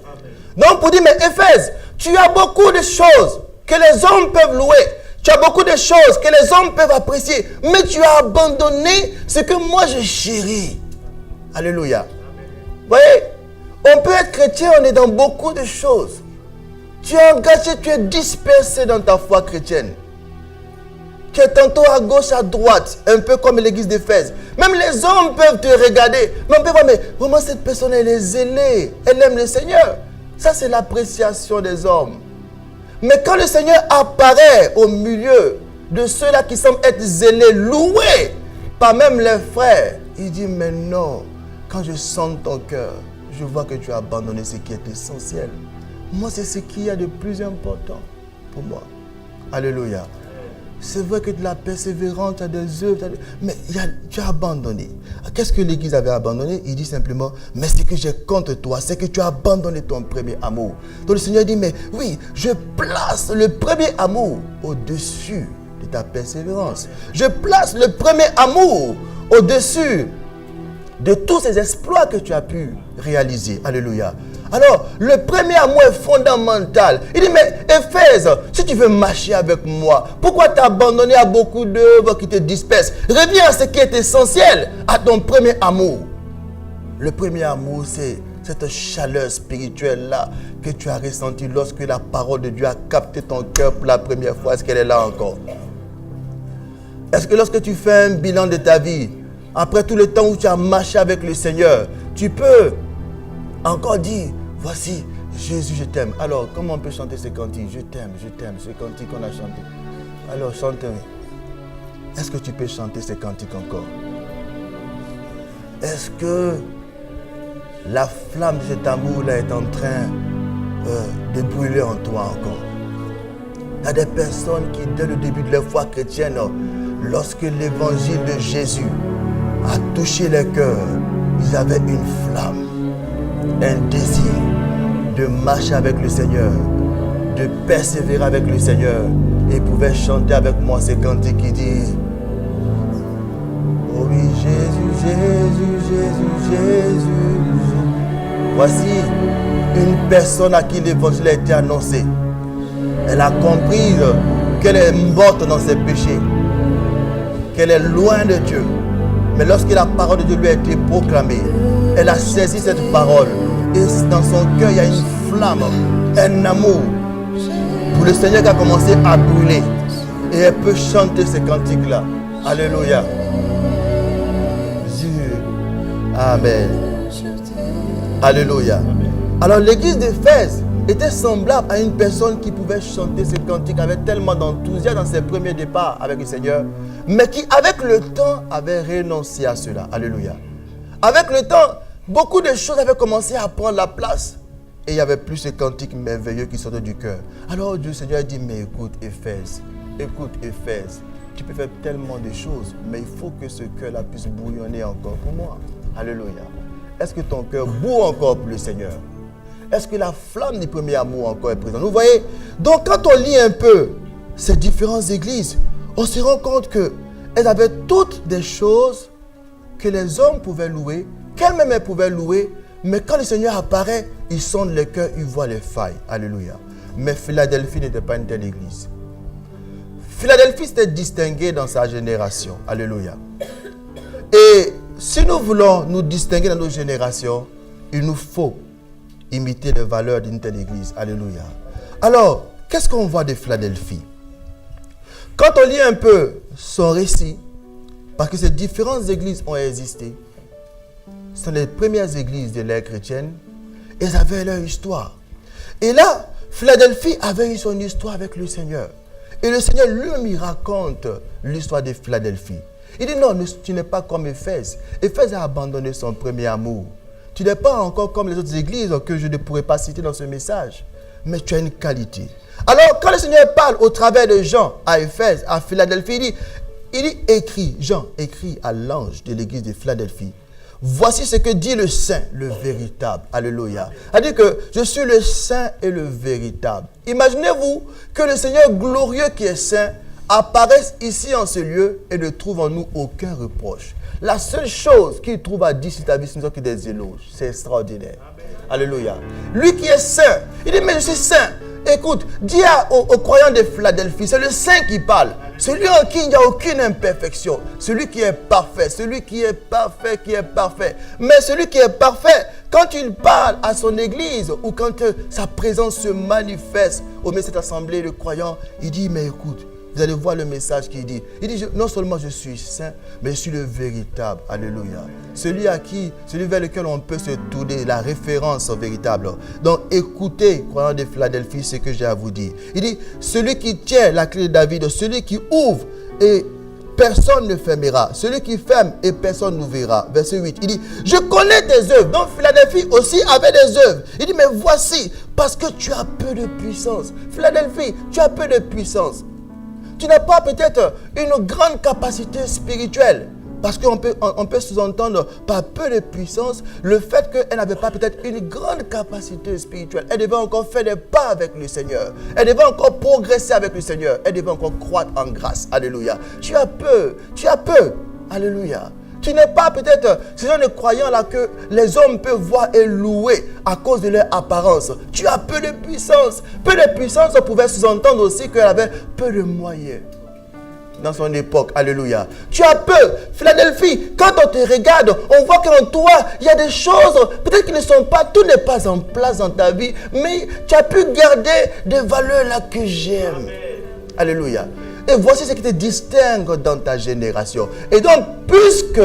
Donc pour dire, mais Éphèse, tu as beaucoup de choses que les hommes peuvent louer. Tu as beaucoup de choses que les hommes peuvent apprécier. Mais tu as abandonné ce que moi je chéris. Alléluia. Vous voyez, on peut être chrétien, on est dans beaucoup de choses. Tu es engagé, tu es dispersé dans ta foi chrétienne. Tu es tantôt à gauche, à droite, un peu comme l'église d'Éphèse. Même les hommes peuvent te regarder. Mais on peut voir, mais vraiment cette personne, elle est zélée. Elle aime le Seigneur. Ça, c'est l'appréciation des hommes. Mais quand le Seigneur apparaît au milieu de ceux-là qui semblent être zélés, loués par même les frères, il dit, mais non, quand je sens ton cœur, je vois que tu as abandonné ce qui est essentiel. Moi, c'est ce qu'il y a de plus important pour moi. Alléluia. C'est vrai que de la persévérance, tu as des œuvres, mais tu as abandonné. Qu'est-ce que l'Église avait abandonné? Il dit simplement, mais ce que j'ai contre toi, c'est que tu as abandonné ton premier amour. Donc le Seigneur dit, mais oui, je place le premier amour au-dessus de ta persévérance. Je place le premier amour au-dessus de tous ces exploits que tu as pu réaliser. Alléluia. Alors, le premier amour est fondamental. Il dit, mais Éphèse, si tu veux marcher avec moi, pourquoi t'abandonner à beaucoup d'œuvres qui te dispersent? Reviens à ce qui est essentiel, à ton premier amour. Le premier amour, c'est cette chaleur spirituelle-là que tu as ressentie lorsque la parole de Dieu a capté ton cœur pour la première fois. Est-ce qu'elle est là encore? Est-ce que lorsque tu fais un bilan de ta vie, après tout le temps où tu as marché avec le Seigneur, tu peux encore dire, voici, Jésus, je t'aime. Alors, comment on peut chanter ce cantique? Je t'aime, ce cantique qu'on a chanté. Alors, chante. Est-ce que tu peux chanter ce cantique encore? Est-ce que la flamme de cet amour-là est en train de brûler en toi encore? Il y a des personnes qui, dès le début de leur foi chrétienne, lorsque l'évangile de Jésus a touché les cœurs, ils avaient une flamme, un désir de marcher avec le Seigneur, de persévérer avec le Seieur. Et ils pouvaient chanter avec moi ces cantiques qui disent: oh oui, Jésus, Jésus, Jésus, Jésus. Voici une personne à qui l'évangile a été annoncé. Elle a compris qu'elle est morte dans ses péchés, qu'elle est loin de Dieu. Mais lorsque la parole de Dieu lui a été proclamée, elle a saisi cette parole. Et dans son cœur, il y a une flamme, un amour pour le Seigneur qui a commencé à brûler. Et elle peut chanter ces cantiques-là. Alléluia. Amen. Alléluia. Alors l'église d'Éphèse était semblable à une personne qui pouvait chanter ces cantiques avec tellement d'enthousiasme dans ses premiers départs avec le Seigneur, mais qui avec le temps avait renoncé à cela. Alléluia. Avec le temps, beaucoup de choses avaient commencé à prendre la place. Et il n'y avait plus ces cantiques merveilleux qui sortaient du cœur. Alors Dieu Seigneur a dit: mais écoute Éphèse, tu peux faire tellement de choses, mais il faut que ce cœur-là puisse bouillonner encore pour moi. Alléluia. Est-ce que ton cœur bout encore pour le Seigneur? Est-ce que la flamme du premier amour encore est présente? Vous voyez? Donc quand on lit un peu ces différentes églises, on se rend compte qu'elles avaient toutes des choses que les hommes pouvaient louer, qu'elles-mêmes pouvaient louer, mais quand le Seigneur apparaît, ils sondent les cœurs, ils voient les failles. Alléluia. Mais Philadelphie n'était pas une telle église. Philadelphie s'était distinguée dans sa génération. Alléluia. Et si nous voulons nous distinguer dans nos générations, il nous faut imiter les valeurs d'une telle église. Alléluia. Alors, qu'est-ce qu'on voit de Philadelphie? Quand on lit un peu son récit, parce que ces différentes églises ont existé, ce sont les premières églises de l'ère chrétienne, et elles avaient leur histoire. Et là, Philadelphie avait eu son histoire avec le Seigneur. Et le Seigneur lui raconte l'histoire de Philadelphie. Il dit: non, tu n'es pas comme Éphèse. Éphèse a abandonné son premier amour. Tu n'es pas encore comme les autres églises que je ne pourrais pas citer dans ce message. Mais tu as une qualité. Alors, quand le Seigneur parle au travers de Jean à Éphèse, à Philadelphie, il dit écrit, Jean écrit à l'ange de l'église de Philadelphie: voici ce que dit le saint, le véritable. Alléluia. Il dit que je suis le saint et le véritable. Imaginez-vous que le Seigneur glorieux qui est saint apparaisse ici en ce lieu et ne trouve en nous aucun reproche. La seule chose qu'il trouve à dire sur ta vie, ce ne sont que des éloges. C'est extraordinaire. Amen. Alléluia. Lui qui est saint, il dit: mais je suis saint. Écoute, dis aux croyants de Philadelphie, c'est le saint qui parle. Celui en qui il n'y a aucune imperfection. Celui qui est parfait. Celui qui est parfait, qui est parfait. Mais celui qui est parfait, quand il parle à son église ou quand sa présence se manifeste au milieu de cette assemblée de croyants, il dit: mais écoute, vous allez voir le message qu'il dit. Il dit: non seulement je suis saint, mais je suis le véritable. Alléluia. Celui vers lequel on peut se tourner, la référence véritable. Donc écoutez, croyants de Philadelphie, ce que j'ai à vous dire. Il dit: celui qui tient la clé de David, celui qui ouvre et personne ne fermera. Celui qui ferme et personne n'ouvrira. Verset 8. Il dit: je connais tes œuvres. Donc Philadelphie aussi avait des œuvres. Il dit: mais voici, parce que tu as peu de puissance. Philadelphie, tu as peu de puissance. Tu n'as pas peut-être une grande capacité spirituelle. Parce qu'on peut sous-entendre par peu de puissance le fait qu'elle n'avait pas peut-être une grande capacité spirituelle. Elle devait encore faire des pas avec le Seigneur. Elle devait encore progresser avec le Seigneur. Elle devait encore croître en grâce. Alléluia. Tu as peu. Alléluia. Tu n'es pas peut-être ce genre de croyants-là que les hommes peuvent voir et louer à cause de leur apparence. Tu as peu de puissance. Peu de puissance, on pouvait sous-entendre aussi qu'elle avait peu de moyens dans son époque. Alléluia. Tu as peu. Philadelphie, quand on te regarde, on voit qu'en toi, il y a des choses, peut-être qui ne sont pas, tout n'est pas en place dans ta vie, mais tu as pu garder des valeurs là que j'aime. Amen. Alléluia. Et voici ce qui te distingue dans ta génération. Et donc, puisque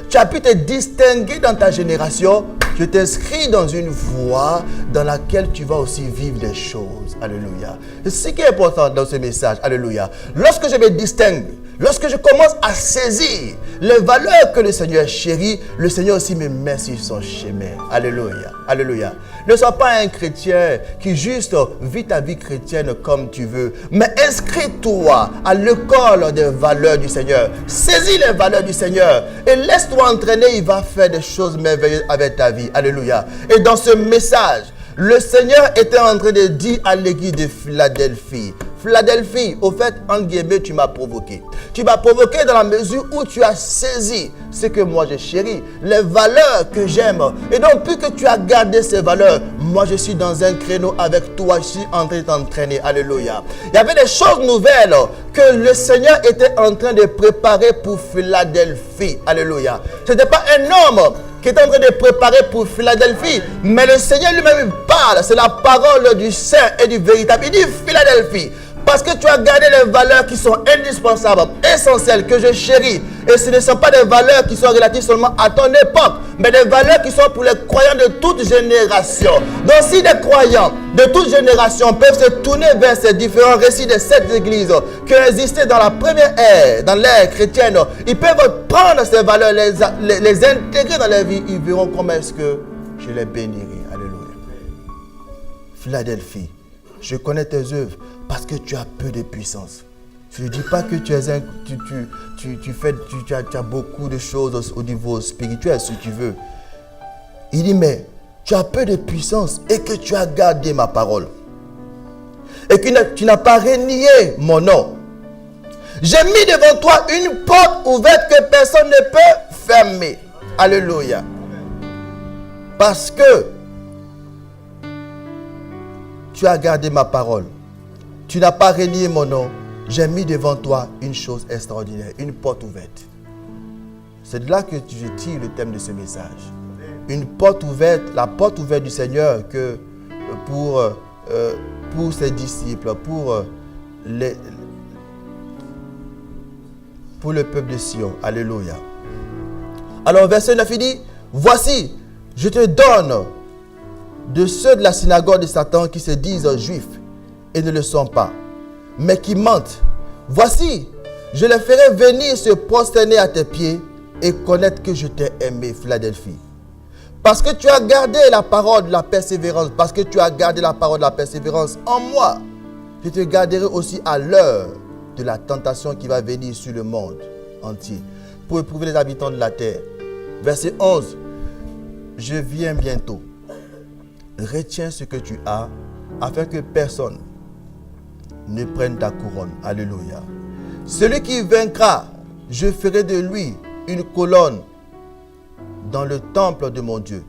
tu as pu te distinguer dans ta génération, je t'inscris dans une voie dans laquelle tu vas aussi vivre des choses. Alléluia. C'est ce qui est important dans ce message. Alléluia. Lorsque je me distingue, lorsque je commence à saisir les valeurs que le Seigneur chérit, le Seigneur aussi me met sur son chemin. Alléluia. Alléluia. Ne sois pas un chrétien qui juste vit ta vie chrétienne comme tu veux, mais inscris-toi à l'école des valeurs du Seigneur. Saisis les valeurs du Seigneur et laisse-toi entraîner. Il va faire des choses merveilleuses avec ta vie. Alléluia. Et dans ce message, Le Seigneur était en train de dire à l'église de Philadelphie, Philadelphie, au fait, entre guillemets, tu m'as provoqué. Tu m'as provoqué dans la mesure où tu as saisi ce que moi je chéris, les valeurs que j'aime. Et donc, plus que tu as gardé ces valeurs, moi je suis dans un créneau avec toi, je suis en train de t'entraîner. Alléluia. Il y avait des choses nouvelles que le Seigneur était en train de préparer pour Philadelphie. Alléluia. Ce n'était pas un homme qui est en train de préparer pour Philadelphie, mais le Seigneur lui-même parle. C'est la parole du Saint et du véritable. Il dit Philadelphie, parce que tu as gardé les valeurs qui sont indispensables, essentielles, que je chéris. Et ce ne sont pas des valeurs qui sont relatives seulement à ton époque, mais des valeurs qui sont pour les croyants de toute génération. Donc si des croyants de toute génération peuvent se tourner vers ces différents récits de cette église qui ont existé dans la première ère, dans l'ère chrétienne, ils peuvent prendre ces valeurs, les intégrer dans leur vie. Ils verront comment est-ce que je les bénirai. Alléluia. Philadelphie, je connais tes œuvres parce que tu as peu de puissance. Je ne dis pas que tu es tu as beaucoup de choses au niveau spirituel, si tu veux. Il dit, mais tu as peu de puissance et que tu as gardé ma parole. Et que tu n'as pas renié mon nom. J'ai mis devant toi une porte ouverte que personne ne peut fermer. Alléluia. Parce que tu as gardé ma parole. Tu n'as pas renié mon nom. J'ai mis devant toi une chose extraordinaire, une porte ouverte. C'est de là que je tire le thème de ce message. Une porte ouverte, la porte ouverte du Seigneur que pour ses disciples, pour le peuple de Sion. Alléluia. Alors verset 9, il dit, voici, je te donne de ceux de la synagogue de Satan qui se disent juifs et ne le sont pas, mais qui mentent. Voici, je les ferai venir se prosterner à tes pieds et connaître que je t'ai aimé, Philadelphie. Parce que tu as gardé la parole de la persévérance, parce que tu as gardé la parole de la persévérance en moi, je te garderai aussi à l'heure de la tentation qui va venir sur le monde entier, pour éprouver les habitants de la terre. Verset 11, je viens bientôt. Retiens ce que tu as, afin que personne ne prenne ta couronne. Alléluia. Celui qui vaincra, je ferai de lui une colonne dans le temple de mon Dieu,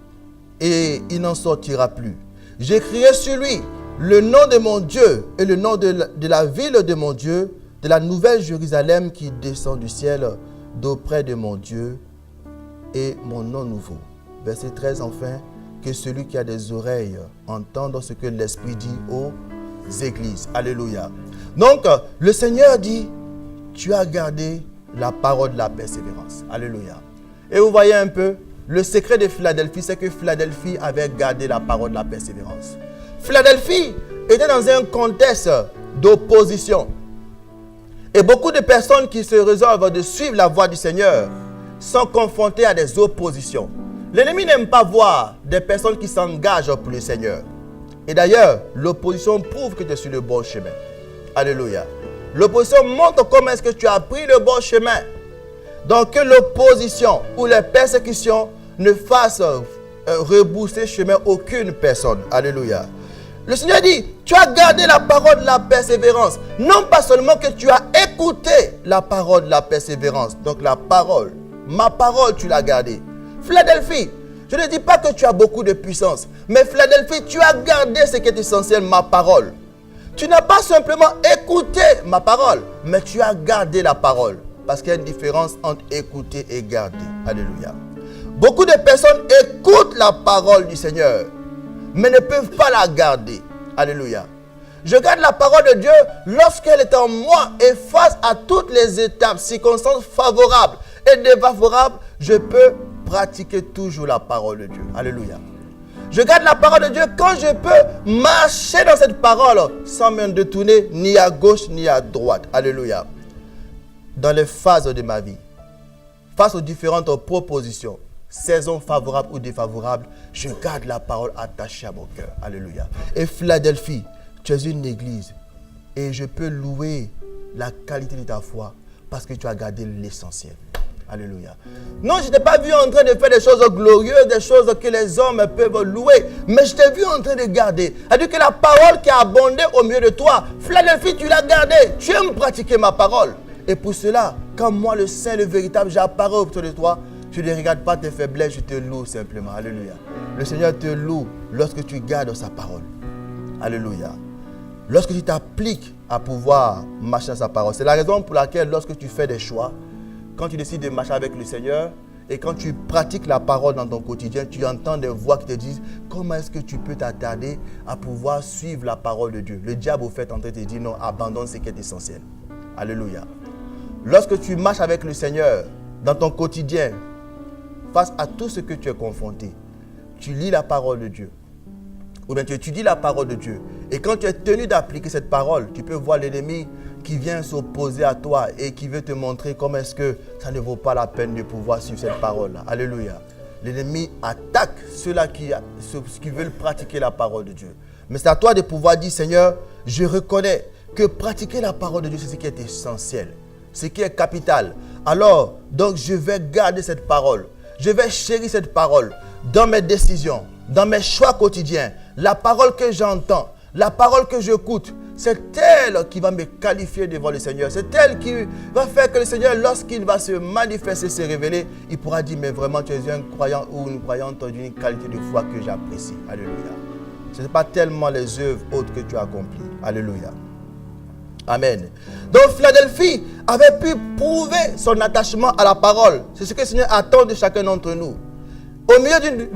et il n'en sortira plus. J'écrirai sur lui le nom de mon Dieu et le nom de la ville de mon Dieu, de la nouvelle Jérusalem qui descend du ciel d'auprès de mon Dieu et mon nom nouveau. Verset 13 enfin, que celui qui a des oreilles entende ce que l'Esprit dit aux églises. Alléluia. Donc, le Seigneur dit, tu as gardé la parole de la persévérance. Alléluia. Et vous voyez un peu, le secret de Philadelphie, c'est que Philadelphie avait gardé la parole de la persévérance. Philadelphie était dans un contexte d'opposition. Et beaucoup de personnes qui se résolvent de suivre la voie du Seigneur sont confrontées à des oppositions. L'ennemi n'aime pas voir des personnes qui s'engagent pour le Seigneur. Et d'ailleurs, l'opposition prouve que tu es sur le bon chemin. Alléluia. L'opposition montre comment est-ce que tu as pris le bon chemin. Donc que l'opposition ou les persécutions ne fassent rebousser chemin aucune personne. Alléluia. Le Seigneur dit, tu as gardé la parole de la persévérance. Non pas seulement que tu as écouté la parole de la persévérance. Donc la parole, ma parole, tu l'as gardée. Philadelphie, je ne dis pas que tu as beaucoup de puissance. Mais Philadelphie, tu as gardé ce qui est essentiel, ma parole. Tu n'as pas simplement écouté ma parole, mais tu as gardé la parole. Parce qu'il y a une différence entre écouter et garder. Alléluia. Beaucoup de personnes écoutent la parole du Seigneur, mais ne peuvent pas la garder. Alléluia. Je garde la parole de Dieu lorsqu'elle est en moi et face à toutes les étapes, circonstances favorables et défavorables, je peux pratiquer toujours la parole de Dieu. Alléluia. Je garde la parole de Dieu quand je peux marcher dans cette parole sans me détourner ni à gauche ni à droite. Alléluia. Dans les phases de ma vie, face aux différentes propositions, saisons favorables ou défavorables, je garde la parole attachée à mon cœur. Alléluia. Et Philadelphie, tu es une église et je peux louer la qualité de ta foi parce que tu as gardé l'essentiel. Alléluia. Non, je ne t'ai pas vu en train de faire des choses glorieuses, des choses que les hommes peuvent louer, mais je t'ai vu en train de garder. C'est-à-dire que la parole qui a abondé au milieu de toi, Philadelphie, tu l'as gardée. Tu aimes pratiquer ma parole. Et pour cela, quand moi, le Saint, le véritable, j'apparais autour de toi, je ne regarde pas tes faiblesses, je te loue simplement. Alléluia. Le Seigneur te loue lorsque tu gardes sa parole. Alléluia. Lorsque tu t'appliques à pouvoir marcher dans sa parole. C'est la raison pour laquelle lorsque tu fais des choix, quand tu décides de marcher avec le Seigneur et quand tu pratiques la parole dans ton quotidien, tu entends des voix qui te disent comment est-ce que tu peux t'attarder à pouvoir suivre la parole de Dieu. Le diable au fait en train de te dire non, abandonne ce qui est essentiel. Alléluia. Lorsque tu marches avec le Seigneur dans ton quotidien, face à tout ce que tu es confronté, tu lis la parole de Dieu. Ou bien tu étudies la parole de Dieu. Et quand tu es tenu d'appliquer cette parole, tu peux voir l'ennemi qui vient s'opposer à toi et qui veut te montrer comment est-ce que ça ne vaut pas la peine de pouvoir suivre cette parole-là. Alléluia. L'ennemi attaque ceux-là qui veulent pratiquer la parole de Dieu. Mais c'est à toi de pouvoir dire, Seigneur, je reconnais que pratiquer la parole de Dieu, c'est ce qui est essentiel, ce qui est capital. Alors, donc je vais garder cette parole. Je vais chérir cette parole dans mes décisions, dans mes choix quotidiens. La parole que j'entends, la parole que j'écoute, c'est elle qui va me qualifier devant le Seigneur. C'est elle qui va faire que le Seigneur, lorsqu'il va se manifester, se révéler, il pourra dire, mais vraiment, tu es un croyant ou une croyante d'une qualité de foi que j'apprécie. Alléluia. Ce n'est pas tellement les œuvres autres que tu as accomplies. Alléluia. Amen. Donc Philadelphie avait pu prouver son attachement à la parole. C'est ce que le Seigneur attend de chacun d'entre nous. Au milieu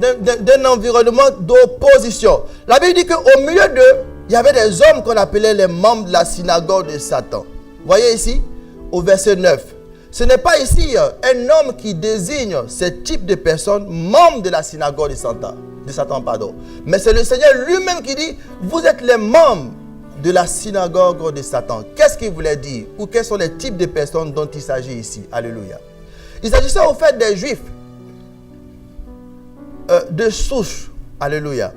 d'un environnement d'opposition. La Bible dit qu'au milieu d'eux, il y avait des hommes qu'on appelait les membres de la synagogue de Satan. Voyez ici, au verset 9. Ce n'est pas ici un homme qui désigne ce type de personnes, membres de la synagogue de Satan. Mais c'est le Seigneur lui-même qui dit, vous êtes les membres de la synagogue de Satan. Qu'est-ce qu'il voulait dire? Ou quels sont les types de personnes dont il s'agit ici? Alléluia. Il s'agissait au fait des Juifs de souche. Alléluia.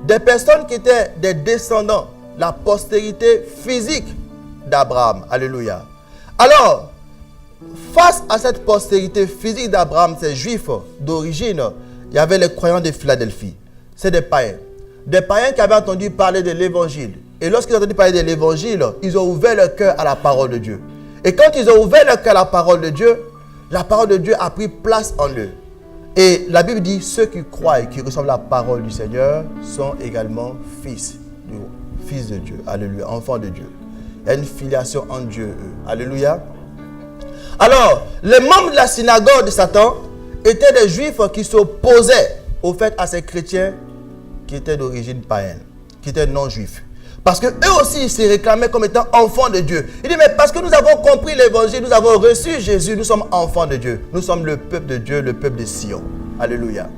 Des personnes qui étaient des descendants, la postérité physique d'Abraham. Alléluia. Alors, face à cette postérité physique d'Abraham, ces Juifs d'origine, il y avait les croyants de Philadelphie. C'est des païens. Des païens qui avaient entendu parler de l'évangile. Et lorsqu'ils ont entendu parler de l'évangile, ils ont ouvert leur cœur à la parole de Dieu. Et quand ils ont ouvert leur cœur à la parole de Dieu a pris place en eux. Et la Bible dit, ceux qui croient et qui reçoivent la parole du Seigneur sont également fils de Dieu. Alléluia, enfants de Dieu. Il y a une filiation en Dieu, eux. Alléluia. Alors, les membres de la synagogue de Satan étaient des Juifs qui s'opposaient au fait à ces chrétiens qui étaient d'origine païenne, qui étaient non-juifs. Parce qu'eux aussi, ils se réclamaient comme étant enfants de Dieu. Il dit, mais parce que nous avons compris l'évangile, nous avons reçu Jésus, nous sommes enfants de Dieu. Nous sommes le peuple de Dieu, le peuple de Sion. Alléluia.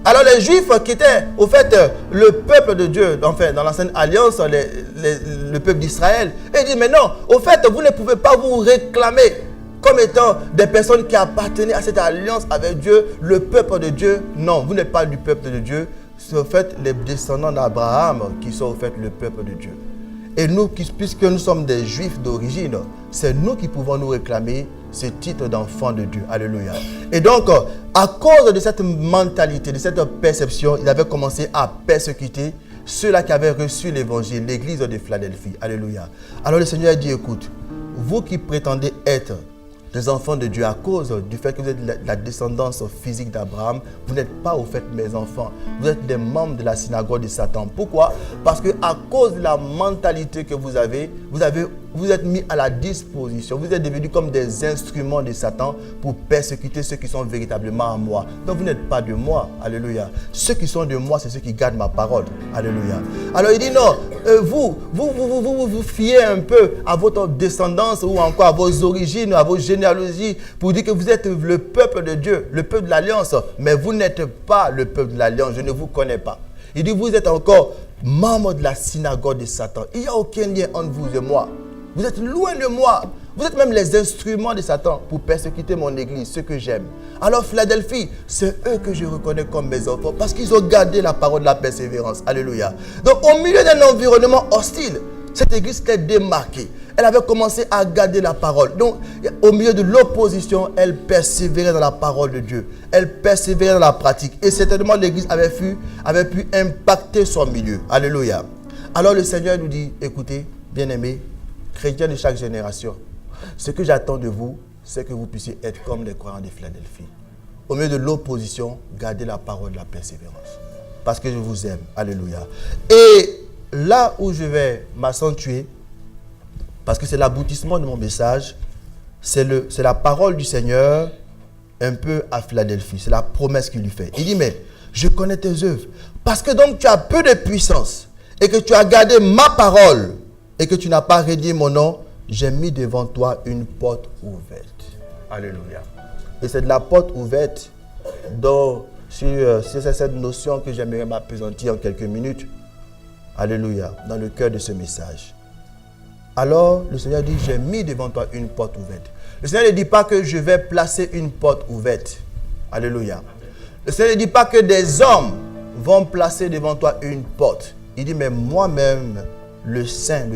Alors les Juifs qui étaient, au fait, le peuple de Dieu, enfin, dans l'ancienne alliance, le peuple d'Israël, il dit, mais non, au fait, vous ne pouvez pas vous réclamer comme étant des personnes qui appartenaient à cette alliance avec Dieu, le peuple de Dieu. Non, vous n'êtes pas du peuple de Dieu. C'est au fait les descendants d'Abraham qui sont au fait le peuple de Dieu. Et nous, puisque nous sommes des Juifs d'origine, c'est nous qui pouvons nous réclamer ce titre d'enfant de Dieu. Alléluia. Et donc, à cause de cette mentalité, de cette perception, il avait commencé à persécuter ceux-là qui avaient reçu l'évangile, l'église de Philadelphie. Alléluia. Alors le Seigneur dit, écoute, vous qui prétendez être des enfants de Dieu à cause du fait que vous êtes la descendance physique d'Abraham, vous n'êtes pas au fait mes enfants. Vous êtes des membres de la synagogue de Satan. Pourquoi? Parce que à cause de la mentalité que vous êtes mis à la disposition. Vous êtes devenus comme des instruments de Satan pour persécuter ceux qui sont véritablement à moi. Donc vous n'êtes pas de moi. Alléluia. Ceux qui sont de moi, c'est ceux qui gardent ma parole. Alléluia. Alors il dit non, vous fiez un peu à votre descendance ou encore à vos origines, à vos généalogies pour dire que vous êtes le peuple de Dieu, le peuple de l'Alliance. Mais vous n'êtes pas le peuple de l'Alliance. Je ne vous connais pas. Il dit vous êtes encore membre de la synagogue de Satan. Il n'y a aucun lien entre vous et moi. Vous êtes loin de moi. Vous êtes même les instruments de Satan pour persécuter mon église, ceux que j'aime. Alors Philadelphie, c'est eux que je reconnais comme mes enfants parce qu'ils ont gardé la parole de la persévérance. Alléluia. Donc au milieu d'un environnement hostile, Cette église s'était démarquée. Elle avait commencé à garder la parole. Donc, au milieu de l'opposition, elle persévérait dans la parole de Dieu. Elle persévérait dans la pratique. Et certainement, l'église avait pu impacter son milieu. Alléluia. Alors, le Seigneur nous dit, écoutez, bien-aimés, chrétiens de chaque génération, ce que j'attends de vous, c'est que vous puissiez être comme les croyants de Philadelphie. Au milieu de l'opposition, gardez la parole de la persévérance. Parce que je vous aime. Alléluia. Et là où je vais m'accentuer, parce que c'est l'aboutissement de mon message, c'est la parole du Seigneur un peu à Philadelphie. C'est la promesse qu'il lui fait. Il dit, mais je connais tes œuvres. Parce que donc tu as peu de puissance et que tu as gardé ma parole et que tu n'as pas renié mon nom, j'ai mis devant toi une porte ouverte. Alléluia. Et c'est de la porte ouverte dont c'est cette notion que j'aimerais m'appesantir en quelques minutes. Alléluia. Dans le cœur de ce message. Alors, le Seigneur dit, j'ai mis devant toi une porte ouverte. Le Seigneur ne dit pas que je vais placer une porte ouverte. Alléluia. Le Seigneur ne dit pas que des hommes vont placer devant toi une porte. Il dit, mais moi-même, le Saint,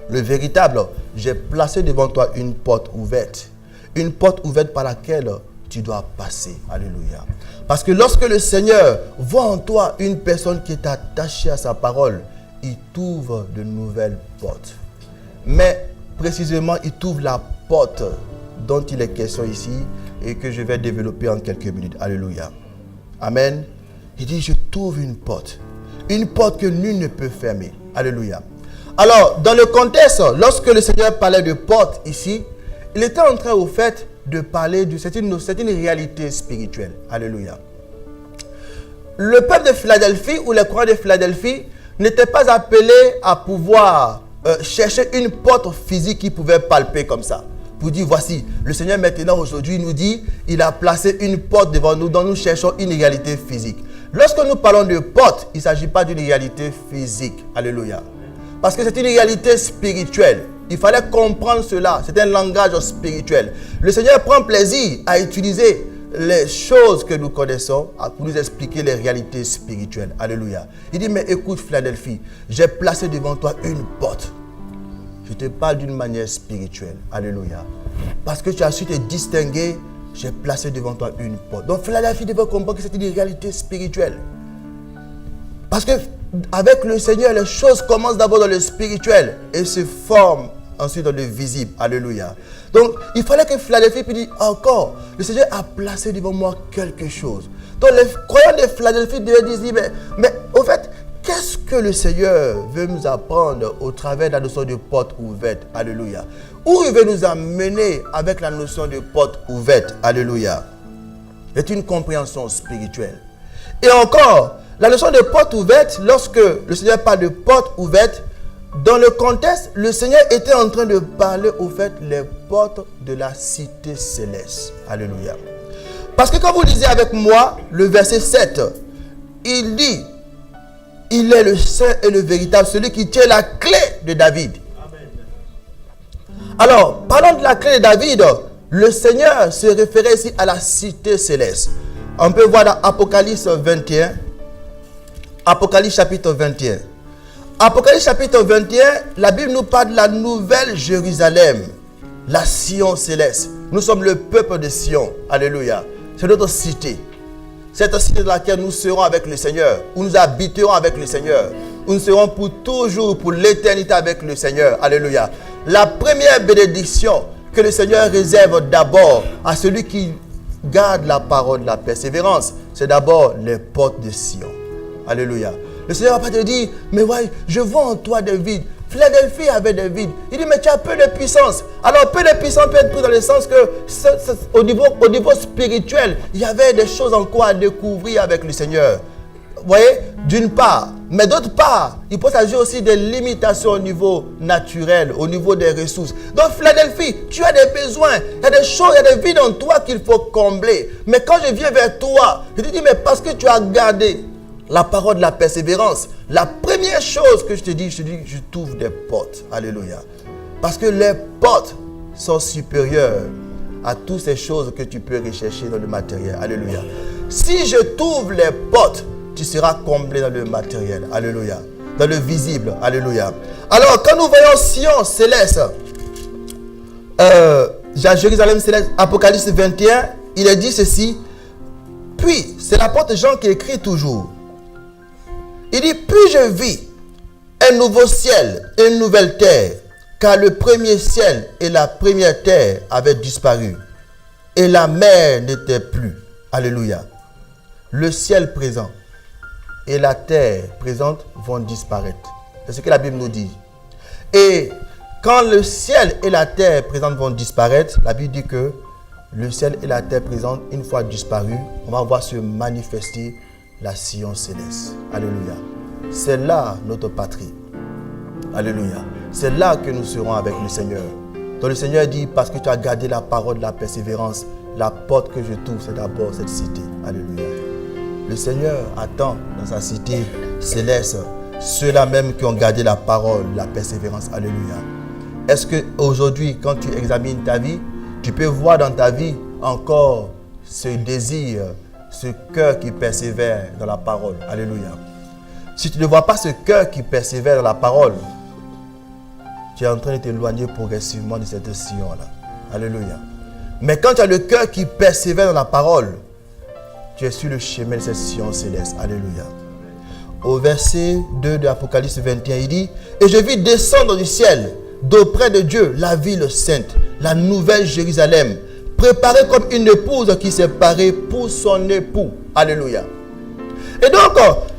le véritable, j'ai placé devant toi une porte ouverte. Une porte ouverte par laquelle tu dois passer. Alléluia. Parce que lorsque le Seigneur voit en toi une personne qui est attachée à sa parole, il t'ouvre de nouvelles portes. Mais précisément, il t'ouvre la porte dont il est question ici et que je vais développer en quelques minutes. Alléluia. Amen. Il dit, je t'ouvre une porte que nul ne peut fermer. Alléluia. Alors, dans le contexte, lorsque le Seigneur parlait de porte ici, il était en train au fait de parler de c'est une réalité spirituelle. Alléluia. Le peuple de Philadelphie ou les croyants de Philadelphie n'étaient pas appelés à pouvoir chercher une porte physique qui pouvait palper comme ça. Pour dire, voici, le Seigneur maintenant aujourd'hui nous dit, il a placé une porte devant nous dont nous cherchons une réalité physique. Lorsque nous parlons de porte, il ne s'agit pas d'une réalité physique. Alléluia. Parce que c'est une réalité spirituelle. Il fallait comprendre cela. C'est un langage spirituel. Le Seigneur prend plaisir à utiliser les choses que nous connaissons pour nous expliquer les réalités spirituelles. Alléluia. Il dit, mais écoute Philadelphie, j'ai placé devant toi une porte. Je te parle d'une manière spirituelle. Alléluia. Parce que tu as su te distinguer, j'ai placé devant toi une porte. Donc Philadelphie devait comprendre que c'est une réalité spirituelle. Parce que avec le Seigneur, les choses commencent d'abord dans le spirituel et se forment ensuite dans le visible. Alléluia. Donc, il fallait que Philadelphie puisse dire encore, le Seigneur a placé devant moi quelque chose. Donc, les croyants de Philadelphie devaient dire, mais au fait, qu'est-ce que le Seigneur veut nous apprendre au travers de la notion de porte ouverte? Alléluia. Où il veut nous amener avec la notion de porte ouverte? Alléluia. C'est une compréhension spirituelle. Et encore, la notion de porte ouverte, lorsque le Seigneur parle de porte ouverte, dans le contexte, le Seigneur était en train de parler au fait les portes de la cité céleste. Alléluia. Parce que quand vous lisez avec moi le verset 7, il dit, il est le saint et le véritable, celui qui tient la clé de David. Amen. Alors, parlant de la clé de David, le Seigneur se référait ici à la cité céleste. On peut voir dans Apocalypse 21, Apocalypse chapitre 21. Apocalypse chapitre 21, la Bible nous parle de la nouvelle Jérusalem, la Sion céleste. Nous sommes le peuple de Sion. Alléluia. C'est notre cité. Cette cité dans laquelle nous serons avec le Seigneur, où nous habiterons avec le Seigneur, où nous serons pour toujours, pour l'éternité avec le Seigneur. Alléluia. La première bénédiction que le Seigneur réserve d'abord à celui qui garde la parole de la persévérance, c'est d'abord les portes de Sion. Alléluia. Le Seigneur va pas te dire, mais ouais, je vois en toi des vides. Philadelphie avait des vides. Il dit, mais tu as peu de puissance. Alors, peu de puissance peut être pris dans le sens que, au niveau spirituel, il y avait des choses encore à découvrir avec le Seigneur. Vous voyez, d'une part. Mais d'autre part, il peut s'agir aussi des limitations au niveau naturel, au niveau des ressources. Donc, Philadelphie, tu as des besoins. Il y a des choses, il y a des vides en toi qu'il faut combler. Mais quand je viens vers toi, je te dis, mais parce que tu as gardé la parole de la persévérance, la première chose que je te dis, je t'ouvre des portes. Alléluia. Parce que les portes sont supérieures à toutes ces choses que tu peux rechercher dans le matériel. Alléluia. Si je t'ouvre les portes, tu seras comblé dans le matériel. Alléluia. dans le visible. Alléluia. Alors, quand nous voyons Sion céleste, Jérusalem céleste, Apocalypse 21, il est dit ceci. Puis, c'est l'apôtre Jean qui écrit toujours. Il dit, puis je vis un nouveau ciel et une nouvelle terre, car le premier ciel et la première terre avaient disparu, et la mer n'était plus. Alléluia. Le ciel présent et la terre présente vont disparaître. C'est ce que la Bible nous dit. Et quand le ciel et la terre présente vont disparaître, la Bible dit que le ciel et la terre présente, une fois disparus, on va voir se manifester la Sion céleste. Alléluia. C'est là notre patrie. Alléluia. C'est là que nous serons avec le Seigneur. Donc le Seigneur dit, parce que tu as gardé la parole de la persévérance, la porte que je t'ouvre, c'est d'abord cette cité. Alléluia. Le Seigneur attend dans sa cité céleste ceux-là même qui ont gardé la parole, la persévérance. Alléluia. Est-ce qu'aujourd'hui, quand tu examines ta vie, tu peux voir dans ta vie encore ce désir, ce cœur qui persévère dans la parole. Alléluia. Si tu ne vois pas ce cœur qui persévère dans la parole, tu es en train de t'éloigner progressivement de cette Sion-là. Alléluia. Mais quand tu as le cœur qui persévère dans la parole, tu es sur le chemin de cette Sion céleste. Alléluia. Au verset 2 de Apocalypse 21, il dit, « Et je vis descendre du ciel, d'auprès de Dieu, la ville sainte, la nouvelle Jérusalem, préparée comme une épouse qui s'est parée pour son époux. » Alléluia. Et donc,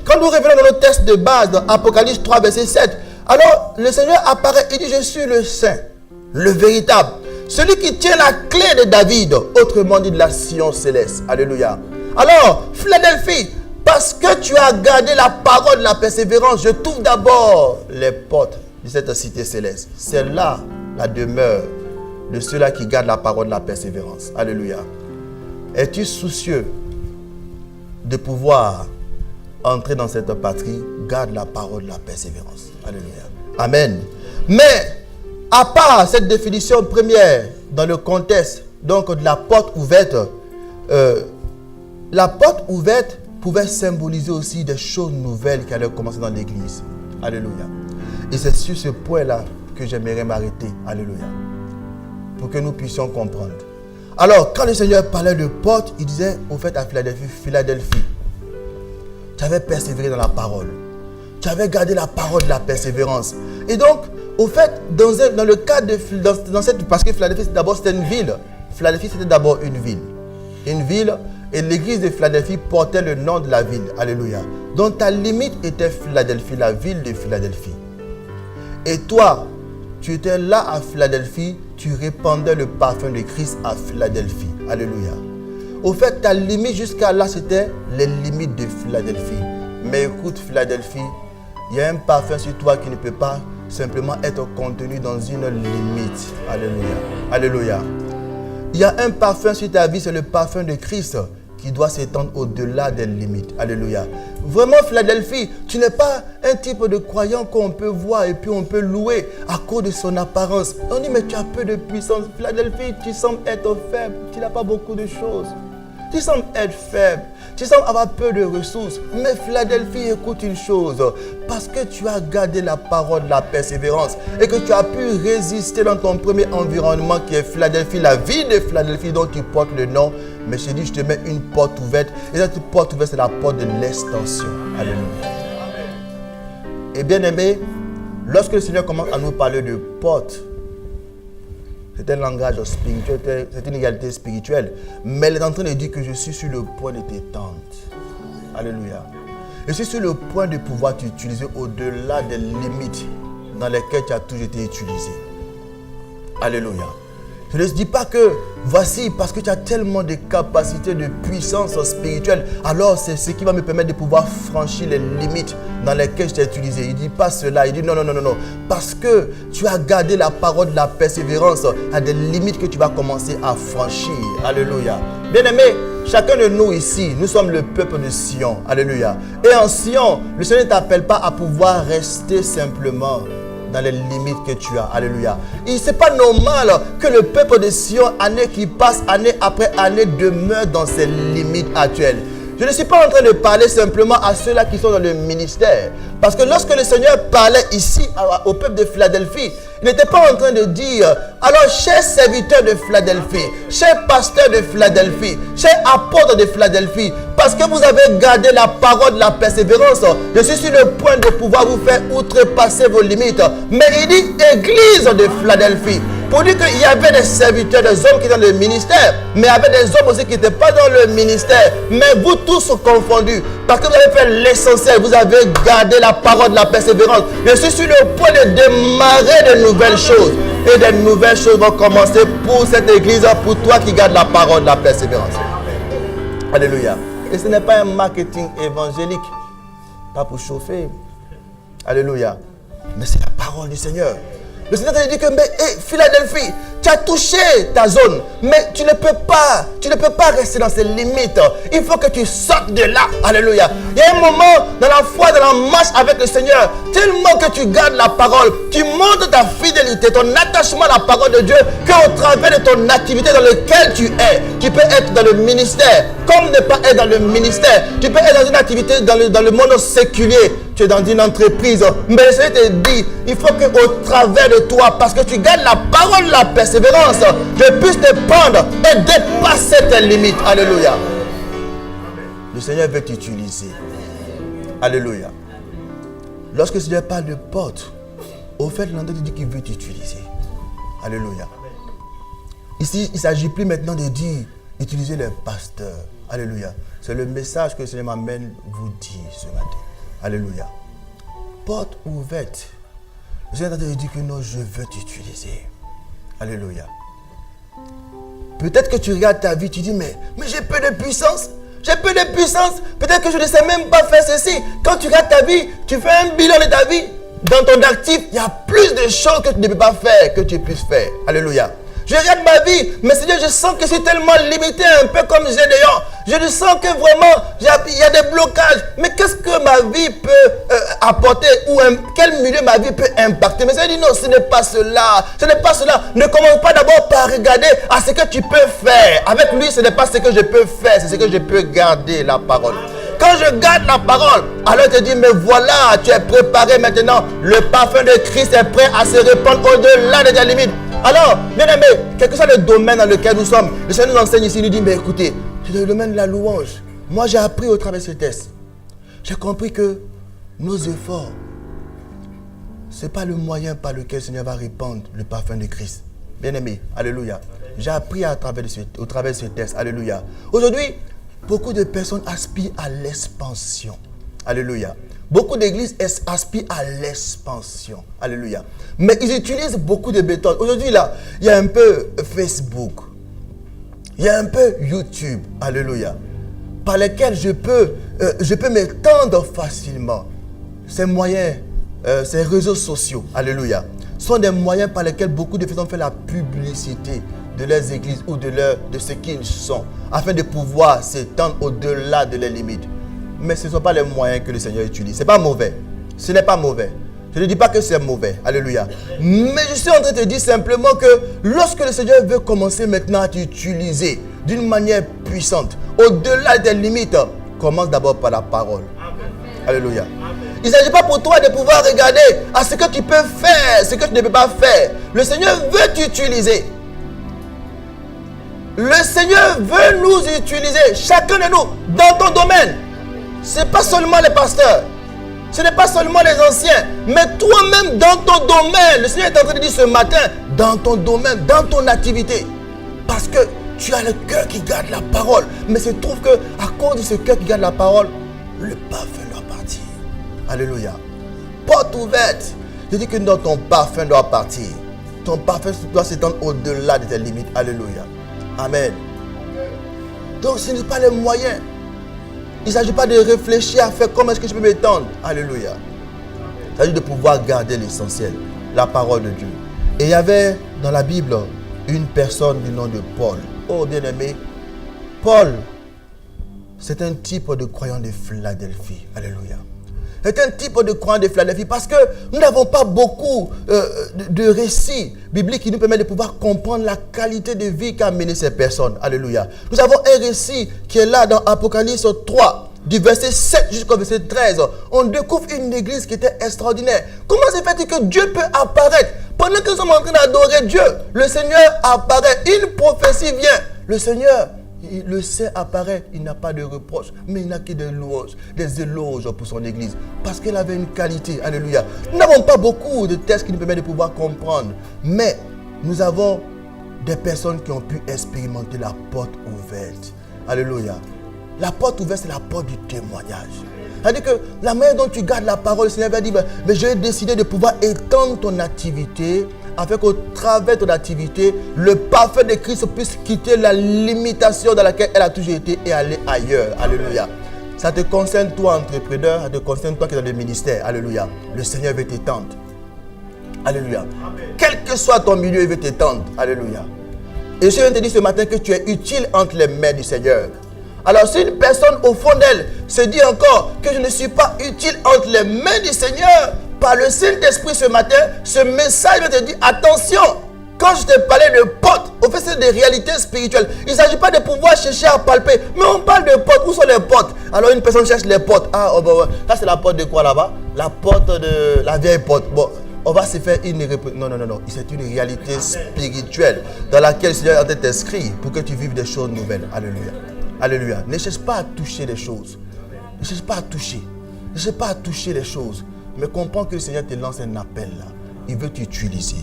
quand nous revenons dans notre texte de base, dans Apocalypse 3, verset 7, alors le Seigneur apparaît et dit, « Je suis le saint, le véritable, celui qui tient la clé de David, autrement dit de la Sion céleste. » Alléluia. Alors, Philadelphie, parce que tu as gardé la parole de la persévérance, je t'ouvre d'abord les portes de cette cité céleste. C'est là la demeure de ceux-là qui gardent la parole de la persévérance. Alléluia. Es-tu soucieux de pouvoir entrer dans cette patrie? Garde la parole de la persévérance. Alléluia. Amen. Mais, à part cette définition première, dans le contexte donc de la porte ouverte, la porte ouverte pouvait symboliser aussi des choses nouvelles qui allaient commencer dans l'église. Alléluia. Et c'est sur ce point-là que j'aimerais m'arrêter. Alléluia. Pour que nous puissions comprendre. Alors, quand le Seigneur parlait de porte, il disait au fait à Philadelphie, tu avais persévéré dans la parole. Tu avais gardé la parole de la persévérance. Et donc, au fait, dans le cadre de parce que Philadelphie, d'abord, c'était une ville. Philadelphie, c'était d'abord une ville. Une ville. Et l'église de Philadelphie portait le nom de la ville. Alléluia. Donc ta limite était Philadelphie, la ville de Philadelphie. Et toi, tu étais là à Philadelphie, tu répandais le parfum de Christ à Philadelphie. Alléluia. Au fait, ta limite jusqu'à là, c'était les limites de Philadelphie. Mais écoute, Philadelphie, il y a un parfum sur toi qui ne peut pas simplement être contenu dans une limite. Alléluia. Alléluia. Il y a un parfum sur ta vie, c'est le parfum de Christ qui doit s'étendre au-delà des limites. Alléluia. Vraiment, Philadelphie, tu n'es pas un type de croyant qu'on peut voir et puis on peut louer à cause de son apparence. On dit, mais tu as peu de puissance. Philadelphie, tu sembles être faible. Tu n'as pas beaucoup de choses. Tu sembles être faible. Tu sembles avoir peu de ressources. Mais Philadelphie, écoute une chose. Parce que tu as gardé la parole de la persévérance et que tu as pu résister dans ton premier environnement qui est Philadelphie, la ville de Philadelphie dont tu portes le nom. Mais je te dis, je te mets une porte ouverte. Et cette porte ouverte, c'est la porte de l'extension. Alléluia. Et bien aimé, lorsque le Seigneur commence à nous parler de porte, c'est un langage spirituel, c'est une réalité spirituelle. Mais il est en train de dire que je suis sur le point de t'étendre. Alléluia. Je suis sur le point de pouvoir t'utiliser au-delà des limites dans lesquelles tu as toujours été utilisé. Alléluia. Je ne dis pas que voici, parce que tu as tellement de capacités, de puissance spirituelle, alors c'est ce qui va me permettre de pouvoir franchir les limites dans lesquelles je t'ai utilisé. Il ne dit pas cela, il dit non. Parce que tu as gardé la parole de la persévérance à des limites que tu vas commencer à franchir. Alléluia. Bien-aimés, chacun de nous ici, nous sommes le peuple de Sion. Alléluia. Et en Sion, le Seigneur ne t'appelle pas à pouvoir rester simplement dans les limites que tu as. Alléluia. Ce n'est pas normal que le peuple de Sion, année qui passe, année après année, demeure dans ses limites actuelles. Je ne suis pas en train de parler simplement à ceux-là qui sont dans le ministère. Parce que lorsque le Seigneur parlait ici au peuple de Philadelphie, il n'était pas en train de dire, alors chers serviteurs de Philadelphie, chers pasteurs de Philadelphie, chers apôtres de Philadelphie, parce que vous avez gardé la parole de la persévérance, je suis sur le point de pouvoir vous faire outrepasser vos limites. Mais il dit église de Philadelphie. Pour dire qu'il y avait des serviteurs, des hommes qui étaient dans le ministère, mais il y avait des hommes aussi qui n'étaient pas dans le ministère. Mais vous tous sont confondus. Parce que vous avez fait l'essentiel. Vous avez gardé la parole de la persévérance. Je suis sur le point de démarrer de nouvelles choses. Et de nouvelles choses vont commencer pour cette église, pour toi qui gardes la parole de la persévérance. Alléluia. Et ce n'est pas un marketing évangélique. Pas pour chauffer. Alléluia. Mais c'est la parole du Seigneur. Le Seigneur t'a dit que, mais Philadelphie, tu as touché ta zone, mais tu ne peux pas rester dans ces limites. Il faut que tu sortes de là. Alléluia. Il y a un moment dans la foi, dans la marche avec le Seigneur, tellement que tu gardes la parole, tu montres ta fidélité, ton attachement à la parole de Dieu, qu'au travers de ton activité dans laquelle tu es, tu peux être dans le ministère, comme ne pas être dans le ministère. Tu peux être dans une activité dans le monde séculier. Tu es dans une entreprise, mais le Seigneur te dit, il faut qu'au travers de toi, parce que tu gardes la parole de la persévérance, je puisse te prendre et dépasser tes limites. Alléluia. Le Seigneur veut t'utiliser. Alléluia. Lorsque le Seigneur parle de porte, au fait, l'endroit dit qu'il veut t'utiliser. Alléluia. Ici, il ne s'agit plus maintenant de dire, utiliser les pasteurs. Alléluia. C'est le message que le Seigneur m'amène vous dire ce matin. Alléluia. Porte ouverte. Le Seigneur t'a dit que non, je veux t'utiliser. Alléluia. Peut-être que tu regardes ta vie, tu dis, mais j'ai peu de puissance. J'ai peu de puissance. Peut-être que je ne sais même pas faire ceci. Quand tu regardes ta vie, tu fais un bilan de ta vie. Dans ton actif, il y a plus de choses que tu ne peux pas faire que tu puisses faire. Alléluia. Je regarde ma vie, mais Seigneur, je sens que c'est tellement limité, un peu comme Gédéon. Je sens que vraiment, il y a des blocages. Mais qu'est-ce que ma vie peut apporter ou quel milieu ma vie peut impacter? Mais Seigneur dit non, ce n'est pas cela. Ce n'est pas cela. Ne commence pas d'abord par regarder à ce que tu peux faire. Avec lui, ce n'est pas ce que je peux faire, c'est ce que je peux garder, la parole. Quand je garde la parole, alors il te dit, mais voilà, tu es préparé maintenant. Le parfum de Christ est prêt à se répandre au-delà de tes limites. Alors, bien aimé, quel que soit le domaine dans lequel nous sommes, le Seigneur nous enseigne ici, il nous dit, mais écoutez, c'est le domaine de la louange. Moi, j'ai appris au travers de ce test. J'ai compris que nos efforts, ce n'est pas le moyen par lequel le Seigneur va répandre le parfum de Christ. Bien aimé, alléluia. J'ai appris au travers de ce test, alléluia. Aujourd'hui, beaucoup de personnes aspirent à l'expansion. Alléluia. Beaucoup d'églises aspirent à l'expansion. Alléluia. Mais ils utilisent beaucoup de méthodes. Aujourd'hui, là, il y a un peu Facebook. Il y a un peu YouTube. Alléluia. Par lesquels je peux m'étendre facilement. Ces moyens, ces réseaux sociaux, alléluia, sont des moyens par lesquels beaucoup de personnes font la publicité de leurs églises ou de ce qu'ils sont, afin de pouvoir s'étendre au-delà de leurs limites. Mais ce ne sont pas les moyens que le Seigneur utilise. Ce n'est pas mauvais. Ce n'est pas mauvais. Je ne dis pas que c'est mauvais. Alléluia. Mais je suis en train de te dire simplement que lorsque le Seigneur veut commencer maintenant à t'utiliser d'une manière puissante, au-delà des limites, commence d'abord par la parole. Alléluia. Il ne s'agit pas pour toi de pouvoir regarder à ce que tu peux faire, ce que tu ne peux pas faire. Le Seigneur veut t'utiliser. Le Seigneur veut nous utiliser, chacun de nous, dans ton domaine. Ce n'est pas seulement les pasteurs, ce n'est pas seulement les anciens, mais toi-même dans ton domaine. Le Seigneur est en train de dire ce matin, dans ton domaine, dans ton activité. Parce que tu as le cœur qui garde la parole. Mais il se trouve qu'à cause de ce cœur qui garde la parole, le parfum doit partir. Alléluia. Porte ouverte. Je dis que dans ton parfum doit partir. Ton parfum doit s'étendre au-delà de tes limites. Alléluia. Amen. Donc ce n'est pas le moyen. Il ne s'agit pas de réfléchir à faire comment est-ce que je peux m'étendre. Alléluia. Il s'agit de pouvoir garder l'essentiel, la parole de Dieu. Et il y avait dans la Bible une personne du nom de Paul. Oh bien-aimé, Paul, c'est un type de croyant de Philadelphie. Alléluia. est un type de croyant de Philadelphie parce que nous n'avons pas beaucoup de récits bibliques qui nous permettent de pouvoir comprendre la qualité de vie qu'a mené ces personnes. Alléluia. Nous avons un récit qui est là dans Apocalypse 3, du verset 7 jusqu'au verset 13. On découvre une église qui était extraordinaire. Comment se fait-il que Dieu peut apparaître pendant que nous sommes en train d'adorer Dieu? Le Seigneur apparaît, une prophétie vient. Le Seigneur, le Saint apparaît, il n'a pas de reproche, mais il n'a que des louanges, des éloges pour son église, parce qu'elle avait une qualité. Alléluia. Nous n'avons pas beaucoup de textes qui nous permettent de pouvoir comprendre, mais nous avons des personnes qui ont pu expérimenter la porte ouverte. Alléluia. La porte ouverte, c'est la porte du témoignage. C'est-à-dire que la manière dont tu gardes la parole, le Seigneur va dire, mais j'ai décidé de pouvoir étendre ton activité, afin qu'au travers de ton activité, le parfum de Christ puisse quitter la limitation dans laquelle elle a toujours été et aller ailleurs. Alléluia. Ça te concerne toi, entrepreneur, ça te concerne toi qui es dans le ministère. Alléluia. Le Seigneur veut t'étendre. Alléluia. Amen. Quel que soit ton milieu, il veut t'étendre. Alléluia. Et je viens te dire ce matin que tu es utile entre les mains du Seigneur. Alors si une personne au fond d'elle se dit encore que je ne suis pas utile entre les mains du Seigneur, par le Saint-Esprit ce matin, ce message va te dire attention, quand je te parlais de portes, au fait c'est des réalités spirituelles. Il ne s'agit pas de pouvoir chercher à palper, mais on parle de portes. Où sont les portes? Alors une personne cherche les portes. Ah, oh, bon, ça c'est la porte de quoi là-bas? La porte de la vieille porte. Bon, on va se faire une réponse. Non. C'est une réalité spirituelle dans laquelle le Seigneur a t'inscrit pour que tu vives des choses nouvelles. Alléluia. Alléluia. Ne cherche pas à toucher les choses. Ne cherche pas à toucher. Ne cherche pas à toucher les choses. Mais comprends que le Seigneur te lance un appel là. Il veut t'utiliser.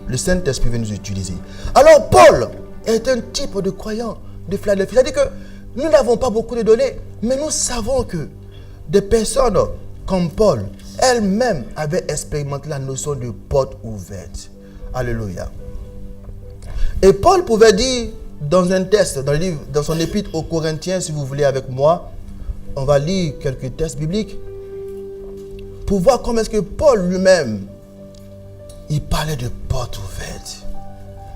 Le Saint-Esprit veut nous utiliser. Alors Paul est un type de croyant de Philadelphie. C'est-à-dire que nous n'avons pas beaucoup de données, mais nous savons que des personnes comme Paul, elles-mêmes avaient expérimenté la notion de porte ouverte. Alléluia. Et Paul pouvait dire dans un texte, dans le livre, dans son épître aux Corinthiens, si vous voulez avec moi, on va lire quelques textes bibliques pour voir comment est-ce que Paul lui-même, il parlait de porte ouverte.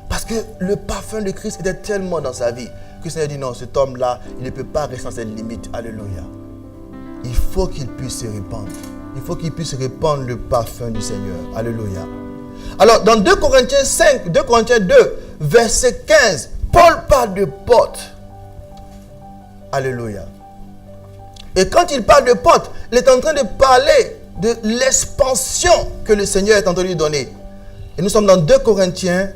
Parce que le parfum de Christ était tellement dans sa vie que le Seigneur dit non, cet homme-là, il ne peut pas rester dans cette limite. Alléluia. Il faut qu'il puisse se répandre. Il faut qu'il puisse répandre le parfum du Seigneur. Alléluia. Alors, dans 2 Corinthiens 5, 2 Corinthiens 2, verset 15, Paul parle de porte. Alléluia. Et quand il parle de porte, il est en train de parler de l'expansion que le Seigneur est en train de lui donner. Et nous sommes dans 2 Corinthiens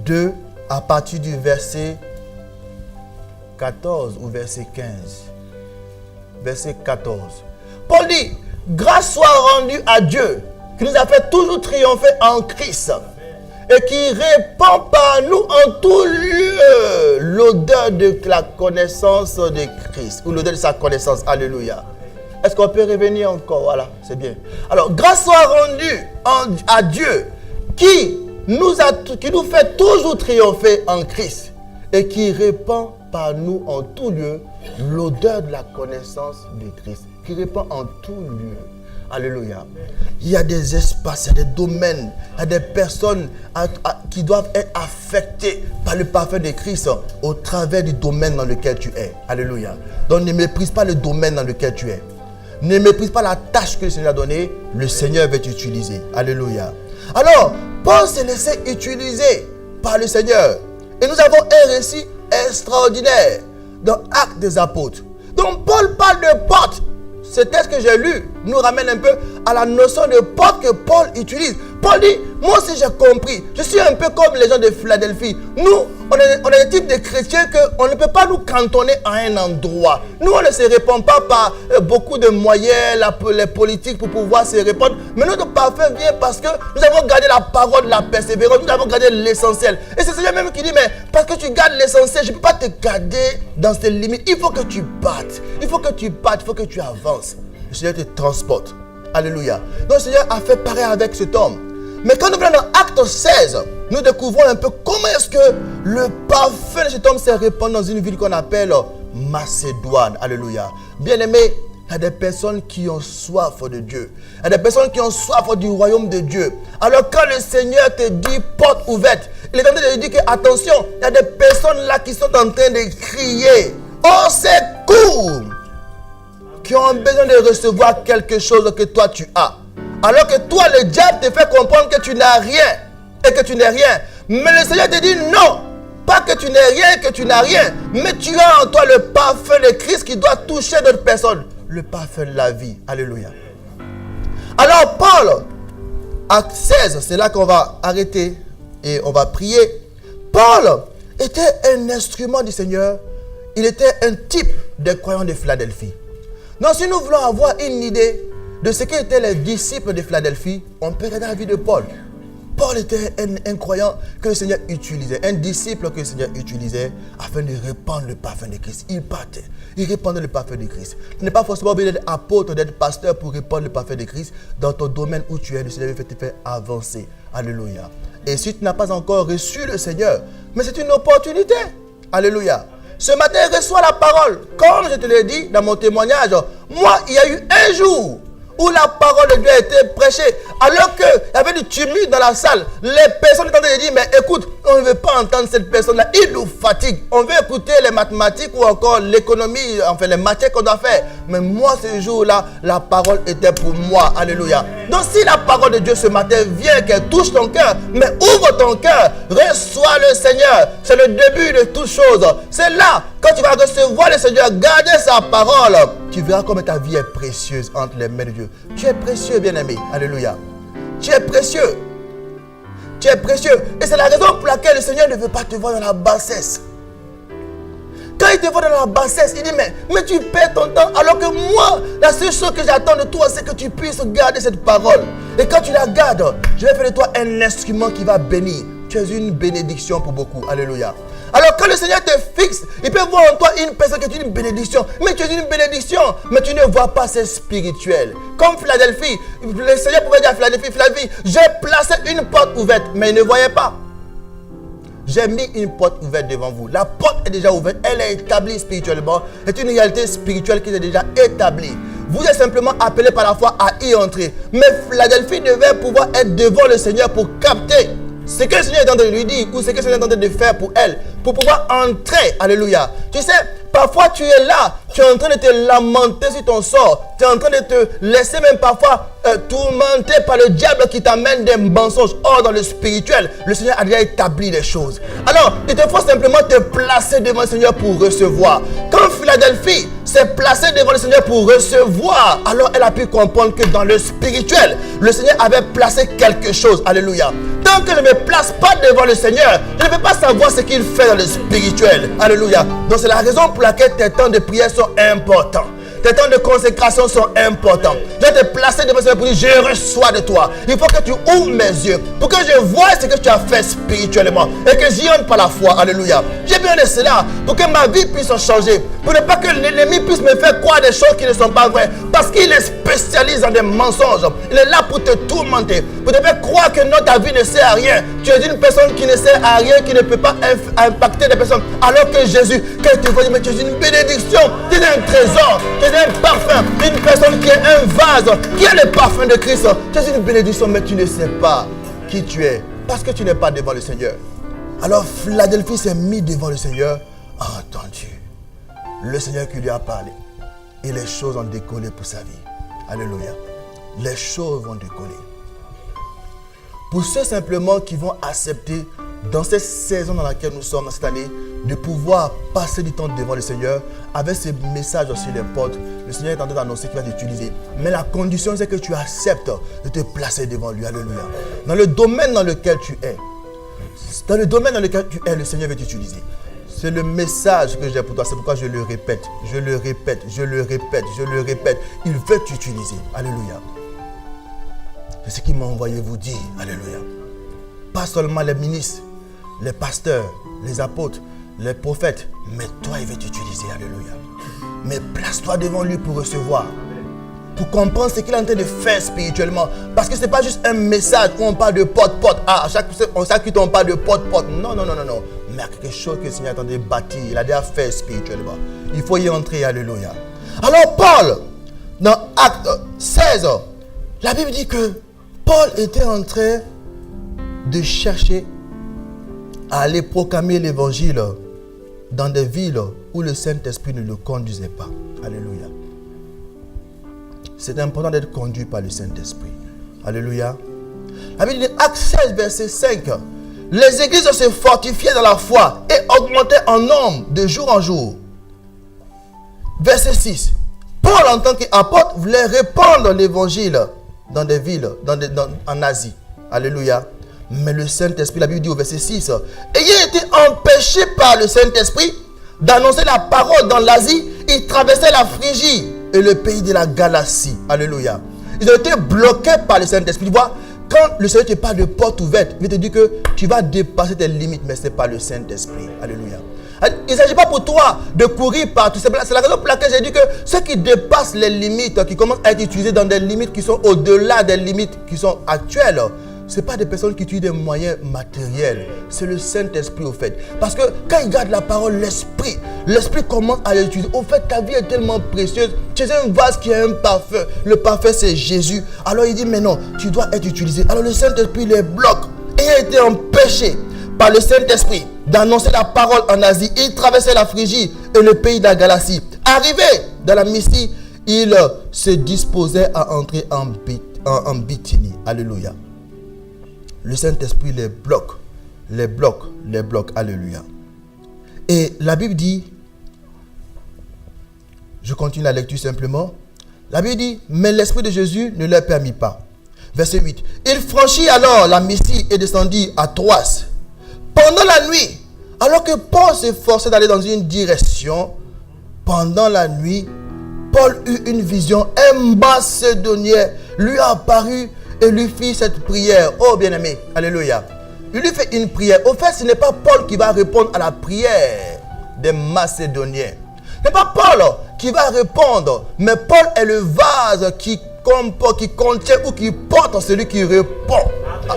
2 à partir du verset 14 ou verset 15. Verset 14. Paul dit, grâce soit rendue à Dieu qui nous a fait toujours triompher en Christ et qui répand par nous en tout lieu l'odeur de la connaissance de Christ ou l'odeur de sa connaissance. Alléluia. Est-ce qu'on peut revenir encore? Voilà, c'est bien. Alors, grâce soit rendue à Dieu qui nous fait toujours triompher en Christ et qui répand par nous en tout lieu l'odeur de la connaissance de Christ. Qui répand en tout lieu. Alléluia. Il y a des espaces, il y a des domaines, il y a des personnes qui doivent être affectées par le parfum de Christ au travers du domaine dans lequel tu es. Alléluia. Donc ne méprise pas le domaine dans lequel tu es. Ne méprise pas la tâche que le Seigneur a donnée. Le Seigneur va t'utiliser. Alléluia. Alors, Paul s'est laissé utiliser par le Seigneur. Et nous avons un récit extraordinaire dans Actes des Apôtres. Donc Paul parle de porte. Ce texte que j'ai lu nous ramène un peu à la notion de porte que Paul utilise. Paul dit, moi aussi j'ai compris. Je suis un peu comme les gens de Philadelphie. Nous, on est le type de chrétiens qu'on ne peut pas nous cantonner à un endroit. Nous, on ne se répand pas par beaucoup de moyens, les politiques pour pouvoir se répandre. Mais notre parfum vient parce que nous avons gardé la parole, la persévérance. Nous avons gardé l'essentiel. Et c'est celui même qui dit, mais parce que tu gardes l'essentiel, je ne peux pas te garder dans ces limites. Il faut que tu battes. Il faut que tu battes, il faut que tu avances. Le Seigneur te transporte. Alléluia. Donc le Seigneur a fait pareil avec cet homme. Mais quand nous venons dans Acte 16, nous découvrons un peu comment est-ce que le parfum de cet homme s'est répandu dans une ville qu'on appelle Macédoine. Alléluia. Bien-aimés, il y a des personnes qui ont soif de Dieu. Il y a des personnes qui ont soif du royaume de Dieu. Alors quand le Seigneur te dit porte ouverte, il est en train de te dire que attention, il y a des personnes là qui sont en train de crier au secours. qui ont besoin de recevoir quelque chose que toi tu as. Alors que toi, le diable te fait comprendre que tu n'as rien et que tu n'es rien. Mais le Seigneur te dit non, pas que tu n'es rien, que tu n'as rien, mais tu as en toi le parfum de Christ qui doit toucher d'autres personnes. Le parfum de la vie. Alléluia. Alors Paul, acte 16, c'est là qu'on va arrêter et on va prier. Paul était un instrument du Seigneur. Il était un type des croyants de Philadelphie. Donc si nous voulons avoir une idée de ce qu'étaient les disciples de Philadelphie, on peut regarder la vie de Paul. Paul était un croyant que le Seigneur utilisait, un disciple que le Seigneur utilisait afin de répandre le parfum de Christ. Il partait, il répandait le parfum de Christ. Tu n'es pas forcément obligé d'être apôtre, d'être pasteur pour répandre le parfum de Christ. Dans ton domaine où tu es, le Seigneur veut te faire avancer. Alléluia. Et si tu n'as pas encore reçu le Seigneur, mais c'est une opportunité. Alléluia. Ce matin, reçois la parole. Comme je te l'ai dit dans mon témoignage, moi, il y a eu un jour où la parole de Dieu a été prêchée, alors qu'il y avait du tumulte dans la salle. Les personnes étaient en train de dire, mais écoute, on ne veut pas entendre cette personne-là, il nous fatigue. On veut écouter les mathématiques ou encore l'économie, enfin les matières qu'on doit faire. Mais moi, ce jour-là, la parole était pour moi. Alléluia. Donc si la parole de Dieu ce matin vient, qu'elle touche ton cœur, mais ouvre ton cœur, reçois le Seigneur. C'est le début de toute chose. C'est là, quand tu vas recevoir le Seigneur, garder sa parole, tu verras comme ta vie est précieuse entre les mains de Dieu. Tu es précieux, bien-aimé. Alléluia. Tu es précieux. Tu es précieux. Et c'est la raison pour laquelle le Seigneur ne veut pas te voir dans la bassesse. Quand il te voit dans la bassesse, il dit, mais tu perds ton temps. Alors que moi, la seule chose que j'attends de toi, c'est que tu puisses garder cette parole. Et quand tu la gardes, je vais faire de toi un instrument qui va bénir. Tu es une bénédiction pour beaucoup. Alléluia. Alors quand le Seigneur te fixe, il peut voir en toi une personne qui est une bénédiction. Mais tu es une bénédiction, mais tu ne vois pas, c'est spirituel. Comme Philadelphie, le Seigneur pouvait dire à Philadelphie, j'ai placé une porte ouverte, mais il ne voyait pas. J'ai mis une porte ouverte devant vous. La porte est déjà ouverte, elle est établie spirituellement. C'est une réalité spirituelle qui est déjà établie. Vous êtes simplement appelé par la foi à y entrer. Mais Philadelphie devait pouvoir être devant le Seigneur pour capter ce que le Seigneur est en train de lui dire ou ce que le Seigneur est en train de faire pour elle, pour pouvoir entrer. Alléluia. Tu sais, parfois tu es là, tu es en train de te lamenter sur ton sort. Tu es en train de te laisser même parfois tourmenter par le diable qui t'amène des mensonges. Or, dans le spirituel, le Seigneur a déjà établi les choses. Alors, il te faut simplement te placer devant le Seigneur pour recevoir. Quand Philadelphie s'est placée devant le Seigneur pour recevoir, alors elle a pu comprendre que dans le spirituel, le Seigneur avait placé quelque chose. Alléluia. Tant que je ne me place pas devant le Seigneur, je ne peux pas savoir ce qu'il fait dans le spirituel. Alléluia. Donc c'est la raison pour laquelle tes temps de prière sont importants. Tes temps de consécration sont importants. Je vais te placer devant le Seigneur pour dire, je reçois de toi. Il faut que tu ouvres mes yeux pour que je voie ce que tu as fait spirituellement et que j'y entre par la foi. Alléluia. J'ai besoin de cela pour que ma vie puisse changer. Pour ne pas que l'ennemi puisse me faire croire des choses qui ne sont pas vraies. Parce qu'il est spécialiste dans des mensonges. Il est là pour te tourmenter. Pour te faire croire que ta vie ne sert à rien. Tu es une personne qui ne sert à rien, qui ne peut pas impacter des personnes. Alors que Jésus, quand il te voit, mais tu es une bénédiction. Tu es un trésor. Tu es un parfum. Une personne qui est un vase, qui a le parfum de Christ. Tu es une bénédiction, mais tu ne sais pas qui tu es. Parce que tu n'es pas devant le Seigneur. Alors Philadelphie s'est mis devant le Seigneur, a entendu le Seigneur qui lui a parlé. Et les choses ont décollé pour sa vie. Alléluia. Les choses vont décoller. Pour ceux simplement qui vont accepter, dans cette saison dans laquelle nous sommes, cette année, de pouvoir passer du temps devant le Seigneur, avec ces messages sur les portes, le Seigneur est en train d'annoncer qu'il va t'utiliser. Mais la condition, c'est que tu acceptes de te placer devant lui. Alléluia. Dans le domaine dans lequel tu es, le Seigneur va t'utiliser. C'est le message que j'ai pour toi. C'est pourquoi je le répète. Je le répète. Il veut t'utiliser. Alléluia. C'est ce qu'il m'a envoyé vous dire. Alléluia. Pas seulement les ministres, les pasteurs, les apôtres, les prophètes. Mais toi, il veut t'utiliser. Alléluia. Mais place-toi devant lui pour recevoir. Pour comprendre ce qu'il est en train de faire spirituellement. Parce que ce n'est pas juste un message où on parle de porte-porte. À chaque culte, on parle de porte-porte. Non. Mais quelque chose que le Seigneur est en train de bâtir. Il a déjà fait spirituellement. Il faut y entrer. Alléluia. Alors Paul, dans Acte 16, la Bible dit que Paul était en train de chercher à aller proclamer l'évangile dans des villes où le Saint-Esprit ne le conduisait pas. Alléluia. c'est important d'être conduit par le Saint-Esprit. Alléluia. La Bible dit, Actes 16, verset 5. Les églises se fortifiaient dans la foi et augmentaient en nombre de jour en jour. Verset 6. Paul, en tant qu'apôtre, voulait répandre l'évangile dans des villes, en Asie. Alléluia. Mais le Saint-Esprit, la Bible dit au verset 6, ayant été empêché par le Saint-Esprit d'annoncer la parole dans l'Asie, il traversait la Phrygie et le pays de la Galatie. Alléluia. Ils ont été bloqués par le Saint-Esprit. Tu vois, quand le Seigneur te parle de porte ouverte, il te dit que tu vas dépasser tes limites, mais ce n'est pas le Saint-Esprit. Alléluia. Il ne s'agit pas pour toi de courir partout. C'est la raison pour laquelle j'ai dit que ceux qui dépassent les limites, qui commencent à être utilisés dans des limites qui sont au-delà des limites qui sont actuelles, ce n'est pas des personnes qui utilisent des moyens matériels. C'est le Saint-Esprit au fait. Parce que quand ils gardent la parole, l'Esprit commence à l'utiliser. Au fait, ta vie est tellement précieuse. Tu es un vase qui a un parfum. Le parfum, c'est Jésus. Alors il dit, mais non, tu dois être utilisé. Alors le Saint-Esprit les bloque. Et il a été empêché par le Saint-Esprit d'annoncer la parole en Asie. Il traversait la Phrygie et le pays de la Galatie. Arrivé dans la Mysie, il se disposait à entrer en Bithynie. Alléluia. Le Saint-Esprit les bloque. Alléluia. Et la Bible dit, je continue la lecture simplement. La Bible dit, mais l'Esprit de Jésus ne leur permit pas. Verset 8. Il franchit alors la Mysie et descendit à Troas. Pendant la nuit, alors que Paul s'efforçait d'aller dans une direction, pendant la nuit, Paul eut une vision. Un Macédonien lui a apparu et lui fit cette prière. Oh bien-aimé, alléluia. Il lui fait une prière. Au fait, ce n'est pas Paul qui va répondre à la prière des Macédoniens. Ce n'est pas Paul qui va répondre, mais Paul est le vase qui contient ou qui porte celui qui répond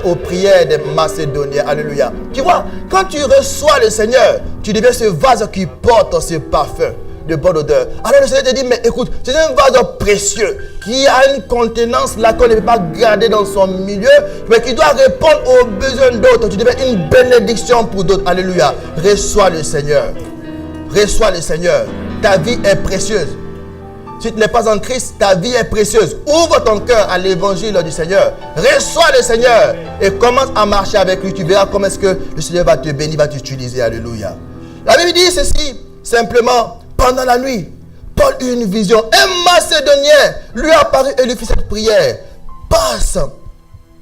aux prières des Macédoniens. Alléluia. Tu vois, quand tu reçois le Seigneur, tu deviens ce vase qui porte ce parfum de bonne odeur. Alors le Seigneur te dit, mais écoute, c'est un vase précieux qui a une contenance là qu'on ne peut pas garder dans son milieu, mais qui doit répondre aux besoins d'autres. Tu deviens une bénédiction pour d'autres. Alléluia. Reçois le Seigneur. Reçois le Seigneur. Ta vie est précieuse. Si tu n'es pas en Christ, ta vie est précieuse. Ouvre ton cœur à l'évangile du Seigneur. Reçois le Seigneur et commence à marcher avec lui. Tu verras comment est-ce que le Seigneur va te bénir, va t'utiliser. Alléluia. La Bible dit ceci, simplement, pendant la nuit, Paul eut une vision. Un Macédonien lui apparut et lui fit cette prière. Passe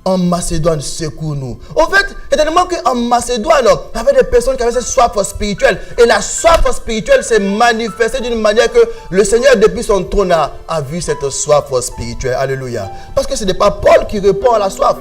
en Macédoine, secours-nous. En fait, c'est tellement qu'en Macédoine, il y avait des personnes qui avaient cette soif spirituelle. Et la soif spirituelle s'est manifestée d'une manière que le Seigneur, depuis son trône, a vu cette soif spirituelle. Alléluia. Parce que ce n'est pas Paul qui répond à la soif.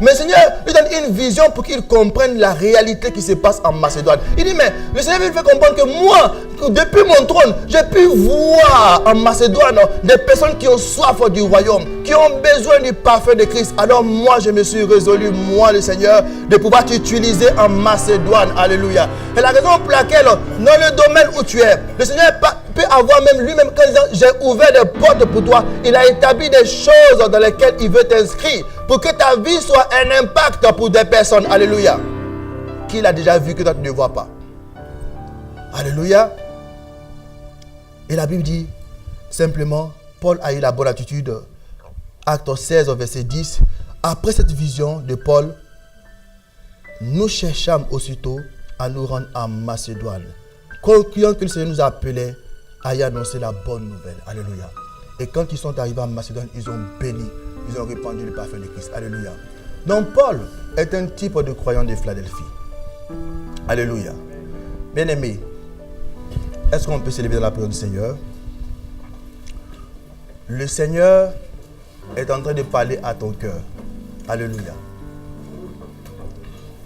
Mais le Seigneur lui donne une vision pour qu'il comprenne la réalité qui se passe en Macédoine. Il dit, mais le Seigneur lui fait comprendre que moi, depuis mon trône, j'ai pu voir en Macédoine des personnes qui ont soif du royaume, qui ont besoin du parfum de Christ. Alors moi, je me suis résolu, moi le Seigneur, de pouvoir t'utiliser en Macédoine. Alléluia. Et la raison pour laquelle, dans le domaine où tu es, le Seigneur peut avoir même lui-même, quand il dit, j'ai ouvert des portes pour toi, il a établi des choses dans lesquelles il veut t'inscrire pour que ta vie soit un impact pour des personnes. Alléluia. Qu'il a déjà vu que toi tu ne vois pas. Alléluia. Et la Bible dit simplement, Paul a eu la bonne attitude. Acte 16, verset 10. Après cette vision de Paul, nous cherchâmes aussitôt à nous rendre en Macédoine, concluant que le Seigneur nous appelait à y annoncer la bonne nouvelle. Alléluia. Et quand ils sont arrivés en Macédoine, ils ont béni, ils ont répandu le parfum de Christ. Alléluia. Donc Paul est un type de croyant de Philadelphie. Alléluia. Bien-aimé, est-ce qu'on peut s'élever dans la présence du Seigneur? Le Seigneur est en train de parler à ton cœur. Alléluia.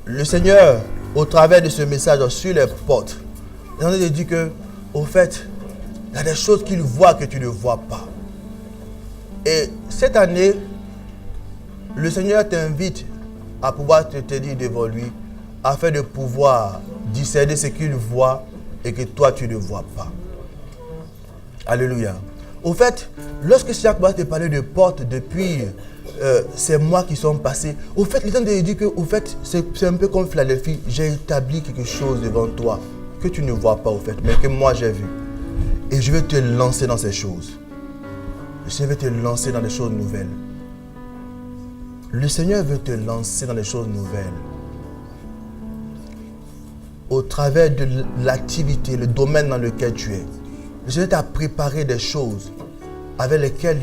Le Seigneur, au travers de ce message sur les portes, est en train de dire que, au fait, il y a des choses qu'il voit que tu ne vois pas. Et cette année, le Seigneur t'invite à pouvoir te tenir devant lui afin de pouvoir discerner ce qu'il voit et que toi tu ne vois pas. Alléluia. Au fait, lorsque Jacques va te parler de portes depuis ces mois qui sont passés, au fait, il est en train de dire que au fait, c'est un peu comme Philadelphie, j'ai établi quelque chose devant toi que tu ne vois pas au fait, mais que moi j'ai vu. Et je vais te lancer dans ces choses. Le Seigneur veut te lancer dans des choses nouvelles. Le Seigneur veut te lancer dans des choses nouvelles. Au travers de l'activité, le domaine dans lequel tu es. Le Seigneur t'a préparé des choses avec lesquelles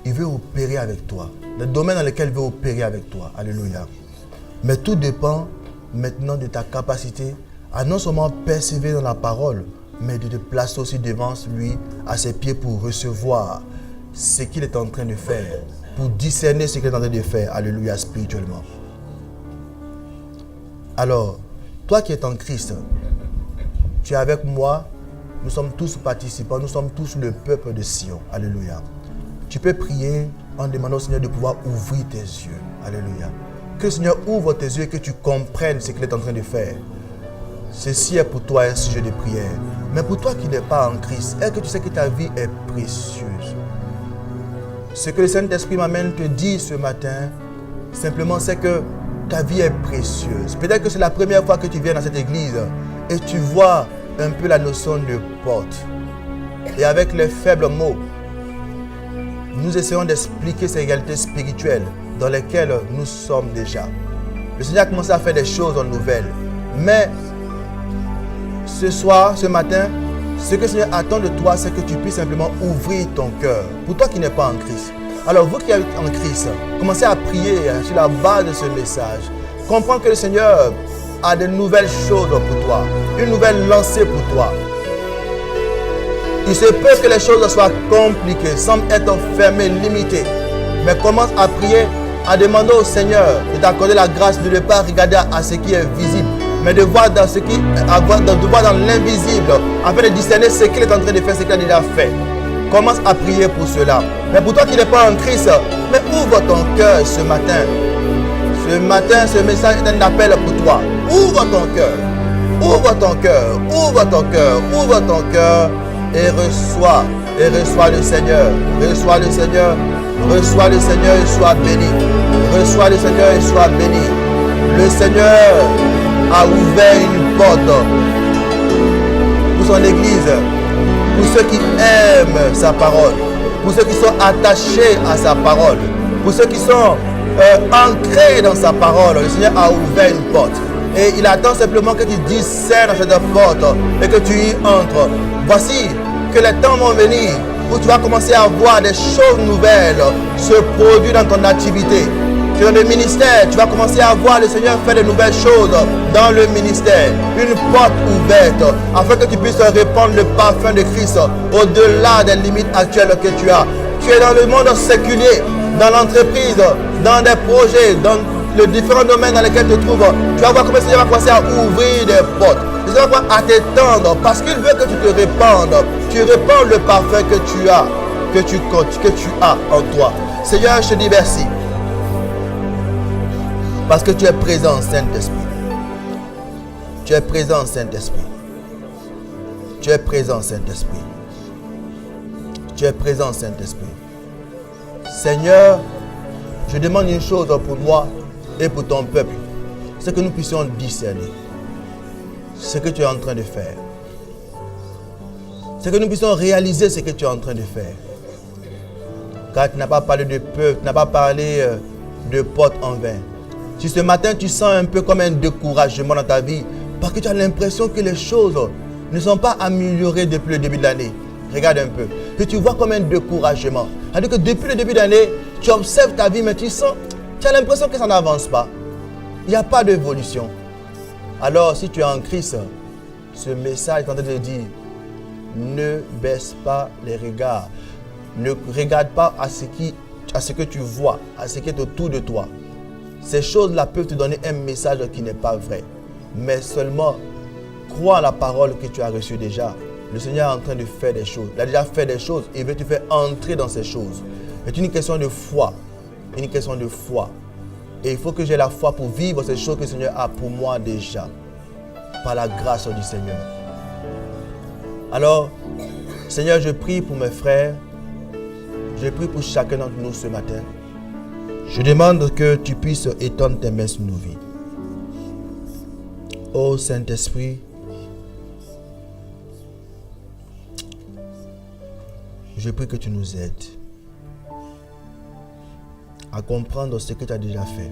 il veut opérer avec toi. Le domaine dans lequel il veut opérer avec toi. Alléluia. Mais tout dépend maintenant de ta capacité à non seulement persévérer dans la parole, mais de te placer aussi devant lui, à ses pieds pour recevoir ce qu'il est en train de faire, pour discerner ce qu'il est en train de faire. Alléluia, spirituellement. Alors, toi qui es en Christ, tu es avec moi, nous sommes tous participants, nous sommes tous le peuple de Sion. Alléluia. Tu peux prier en demandant au Seigneur de pouvoir ouvrir tes yeux. Alléluia. Que le Seigneur ouvre tes yeux et que tu comprennes ce qu'il est en train de faire. Ceci est pour toi un sujet de prière. Mais pour toi qui n'es pas en Christ, est-ce que tu sais que ta vie est précieuse? Ce que le Saint-Esprit m'amène te dire ce matin, simplement c'est que ta vie est précieuse. Peut-être que c'est la première fois que tu viens dans cette église et tu vois un peu la notion de porte. Et avec les faibles mots, nous essayons d'expliquer ces réalités spirituelles dans lesquelles nous sommes déjà. Le Seigneur a commencé à faire des choses nouvelles. Mais ce soir, ce matin, ce que le Seigneur attend de toi, c'est que tu puisses simplement ouvrir ton cœur. Pour toi qui n'es pas en Christ. Alors vous qui êtes en Christ, commencez à prier sur la base de ce message. Comprends que le Seigneur a de nouvelles choses pour toi. Une nouvelle lancée pour toi. Il se peut que les choses soient compliquées, semblent être fermées, limitées. Mais commence à prier, à demander au Seigneur de t'accorder la grâce de ne pas regarder à ce qui est visible, mais de voir dans de voir dans l'invisible, afin de discerner ce qu'il est en train de faire, ce qu'il a déjà fait. Commence à prier pour cela. Mais pour toi qui n'es pas en Christ, mais ouvre ton cœur ce matin. Ce matin, ce message est un appel pour toi. Ouvre ton cœur. Ouvre ton cœur. Ouvre ton cœur. Ouvre ton cœur. Et reçois le Seigneur. Reçois le Seigneur. Reçois le Seigneur et sois béni. Reçois le Seigneur et sois béni. Le Seigneur a ouvert une porte pour son église, pour ceux qui aiment sa parole, pour ceux qui sont attachés à sa parole, pour ceux qui sont ancrés dans sa parole. Le Seigneur a ouvert une porte. Et il attend simplement que tu discernes cette porte et que tu y entres. Voici que les temps vont venir où tu vas commencer à voir des choses nouvelles se produire dans ton activité. Dans le ministère, tu vas commencer à voir le Seigneur faire de nouvelles choses dans le ministère. Une porte ouverte afin que tu puisses répandre le parfum de Christ au-delà des limites actuelles que tu as. Tu es dans le monde séculier, dans l'entreprise, dans des projets, dans les différents domaines dans lesquels tu te trouves. Tu vas voir comment le Seigneur va commencer à ouvrir des portes. Le Seigneur va à t'étendre parce qu'il veut que tu te répandes. Tu répands le parfum que tu as, que tu as en toi. Seigneur, je te dis merci. Parce que tu es présent, Saint-Esprit. Tu es présent, Saint-Esprit. Tu es présent, Saint-Esprit. Tu es présent, Saint-Esprit. Seigneur, je demande une chose pour moi et pour ton peuple. C'est que nous puissions discerner ce que tu es en train de faire. C'est que nous puissions réaliser ce que tu es en train de faire. Car tu n'as pas parlé de peuple, tu n'as pas parlé de porte en vain. Si ce matin tu sens un peu comme un découragement dans ta vie, parce que tu as l'impression que les choses ne sont pas améliorées depuis le début de l'année, regarde un peu, que tu vois comme un découragement. C'est-à-dire que depuis le début de l'année, tu observes ta vie, mais tu as l'impression que ça n'avance pas. Il n'y a pas d'évolution. Alors, si tu es en Christ, ce message est en train de dire, ne baisse pas les regards. Ne regarde pas à ce que tu vois, à ce qui est autour de toi. Ces choses-là peuvent te donner un message qui n'est pas vrai. Mais seulement, crois en la parole que tu as reçue déjà. Le Seigneur est en train de faire des choses. Il a déjà fait des choses et il veut te faire entrer dans ces choses. C'est une question de foi. Une question de foi. Et il faut que j'ai la foi pour vivre ces choses que le Seigneur a pour moi déjà. Par la grâce du Seigneur. Alors, Seigneur, je prie pour mes frères. Je prie pour chacun d'entre nous ce matin. Je demande que tu puisses étendre tes mains sur nos vies. Ô Saint-Esprit, je prie que tu nous aides. à comprendre ce que tu as déjà fait.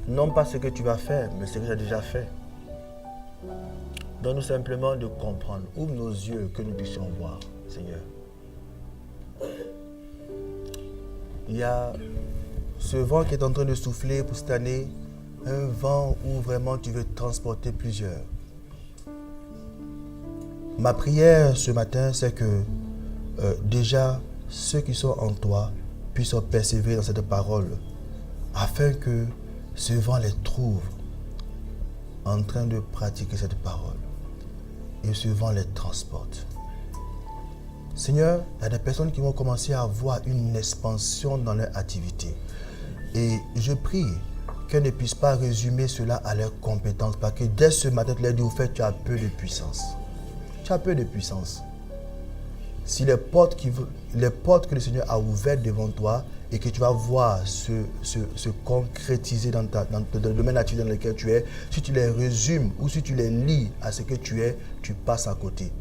Non pas ce que tu vas faire, mais ce que tu as déjà fait. Donne-nous simplement de comprendre. Ouvre nos yeux que nous puissions voir, Seigneur. Il y a ce vent qui est en train de souffler pour cette année, un vent où vraiment tu veux transporter plusieurs. Ma prière ce matin, c'est que déjà ceux qui sont en toi puissent persévérer dans cette parole, afin que ce vent les trouve en train de pratiquer cette parole et ce vent les transporte. Seigneur, il y a des personnes qui vont commencer à avoir une expansion dans leur activité. Et je prie qu'elles ne puissent pas résumer cela à leurs compétences, parce que dès ce matin, tu leur dis, au fait, tu as peu de puissance. Tu as peu de puissance. Si les portes que le Seigneur a ouvertes devant toi et que tu vas voir se concrétiser dans le domaine actif dans lequel tu es, si tu les résumes ou si tu les lis à ce que tu es, tu passes à côté.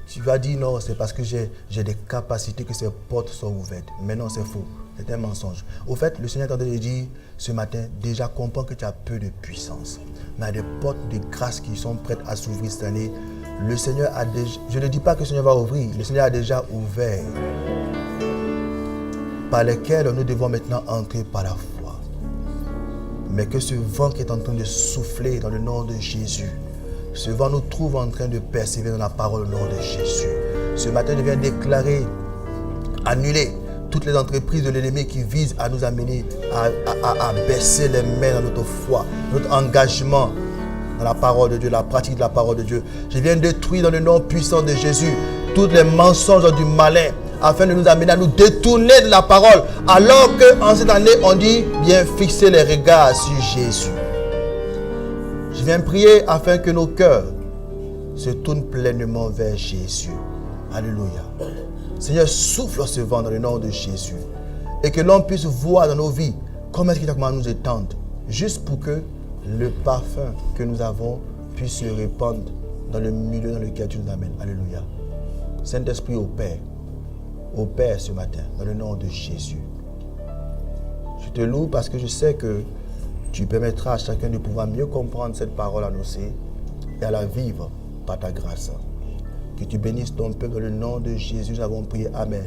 Tu vas dire non, c'est parce que j'ai des capacités que ces portes sont ouvertes. Mais non, c'est faux. C'est un mensonge. Au fait, le Seigneur est en train de dire ce matin, déjà comprends que tu as peu de puissance. Mais il y a des portes de grâce qui sont prêtes à s'ouvrir cette année. Le Seigneur a déjà, je ne dis pas que le Seigneur va ouvrir, le Seigneur a déjà ouvert, par lesquels nous devons maintenant entrer par la foi. Mais que ce vent qui est en train de souffler dans le nom de Jésus, ce vent nous trouve en train de persévérer dans la parole au nom de Jésus. Ce matin, je viens déclarer, annuler toutes les entreprises de l'ennemi qui visent à nous amener à baisser les mains dans notre foi, notre engagement dans la parole de Dieu, la pratique de la parole de Dieu. Je viens détruire dans le nom puissant de Jésus tous les mensonges du malin afin de nous amener à nous détourner de la parole, alors qu'en cette année, on dit bien fixer les regards sur Jésus. Je viens prier afin que nos cœurs se tournent pleinement vers Jésus. Alléluia. Seigneur, souffle ce vent dans le nom de Jésus et que l'on puisse voir dans nos vies comment est-ce qu'il a commencé à nous étendre, juste pour que le parfum que nous avons puisse se répandre dans le milieu dans lequel tu nous amènes. Alléluia. Saint-Esprit, au Père ce matin, dans le nom de Jésus. Je te loue parce que je sais que tu permettras à chacun de pouvoir mieux comprendre cette parole annoncée et à la vivre par ta grâce. Que tu bénisses ton peuple dans le nom de Jésus. Nous avons prié. Amen.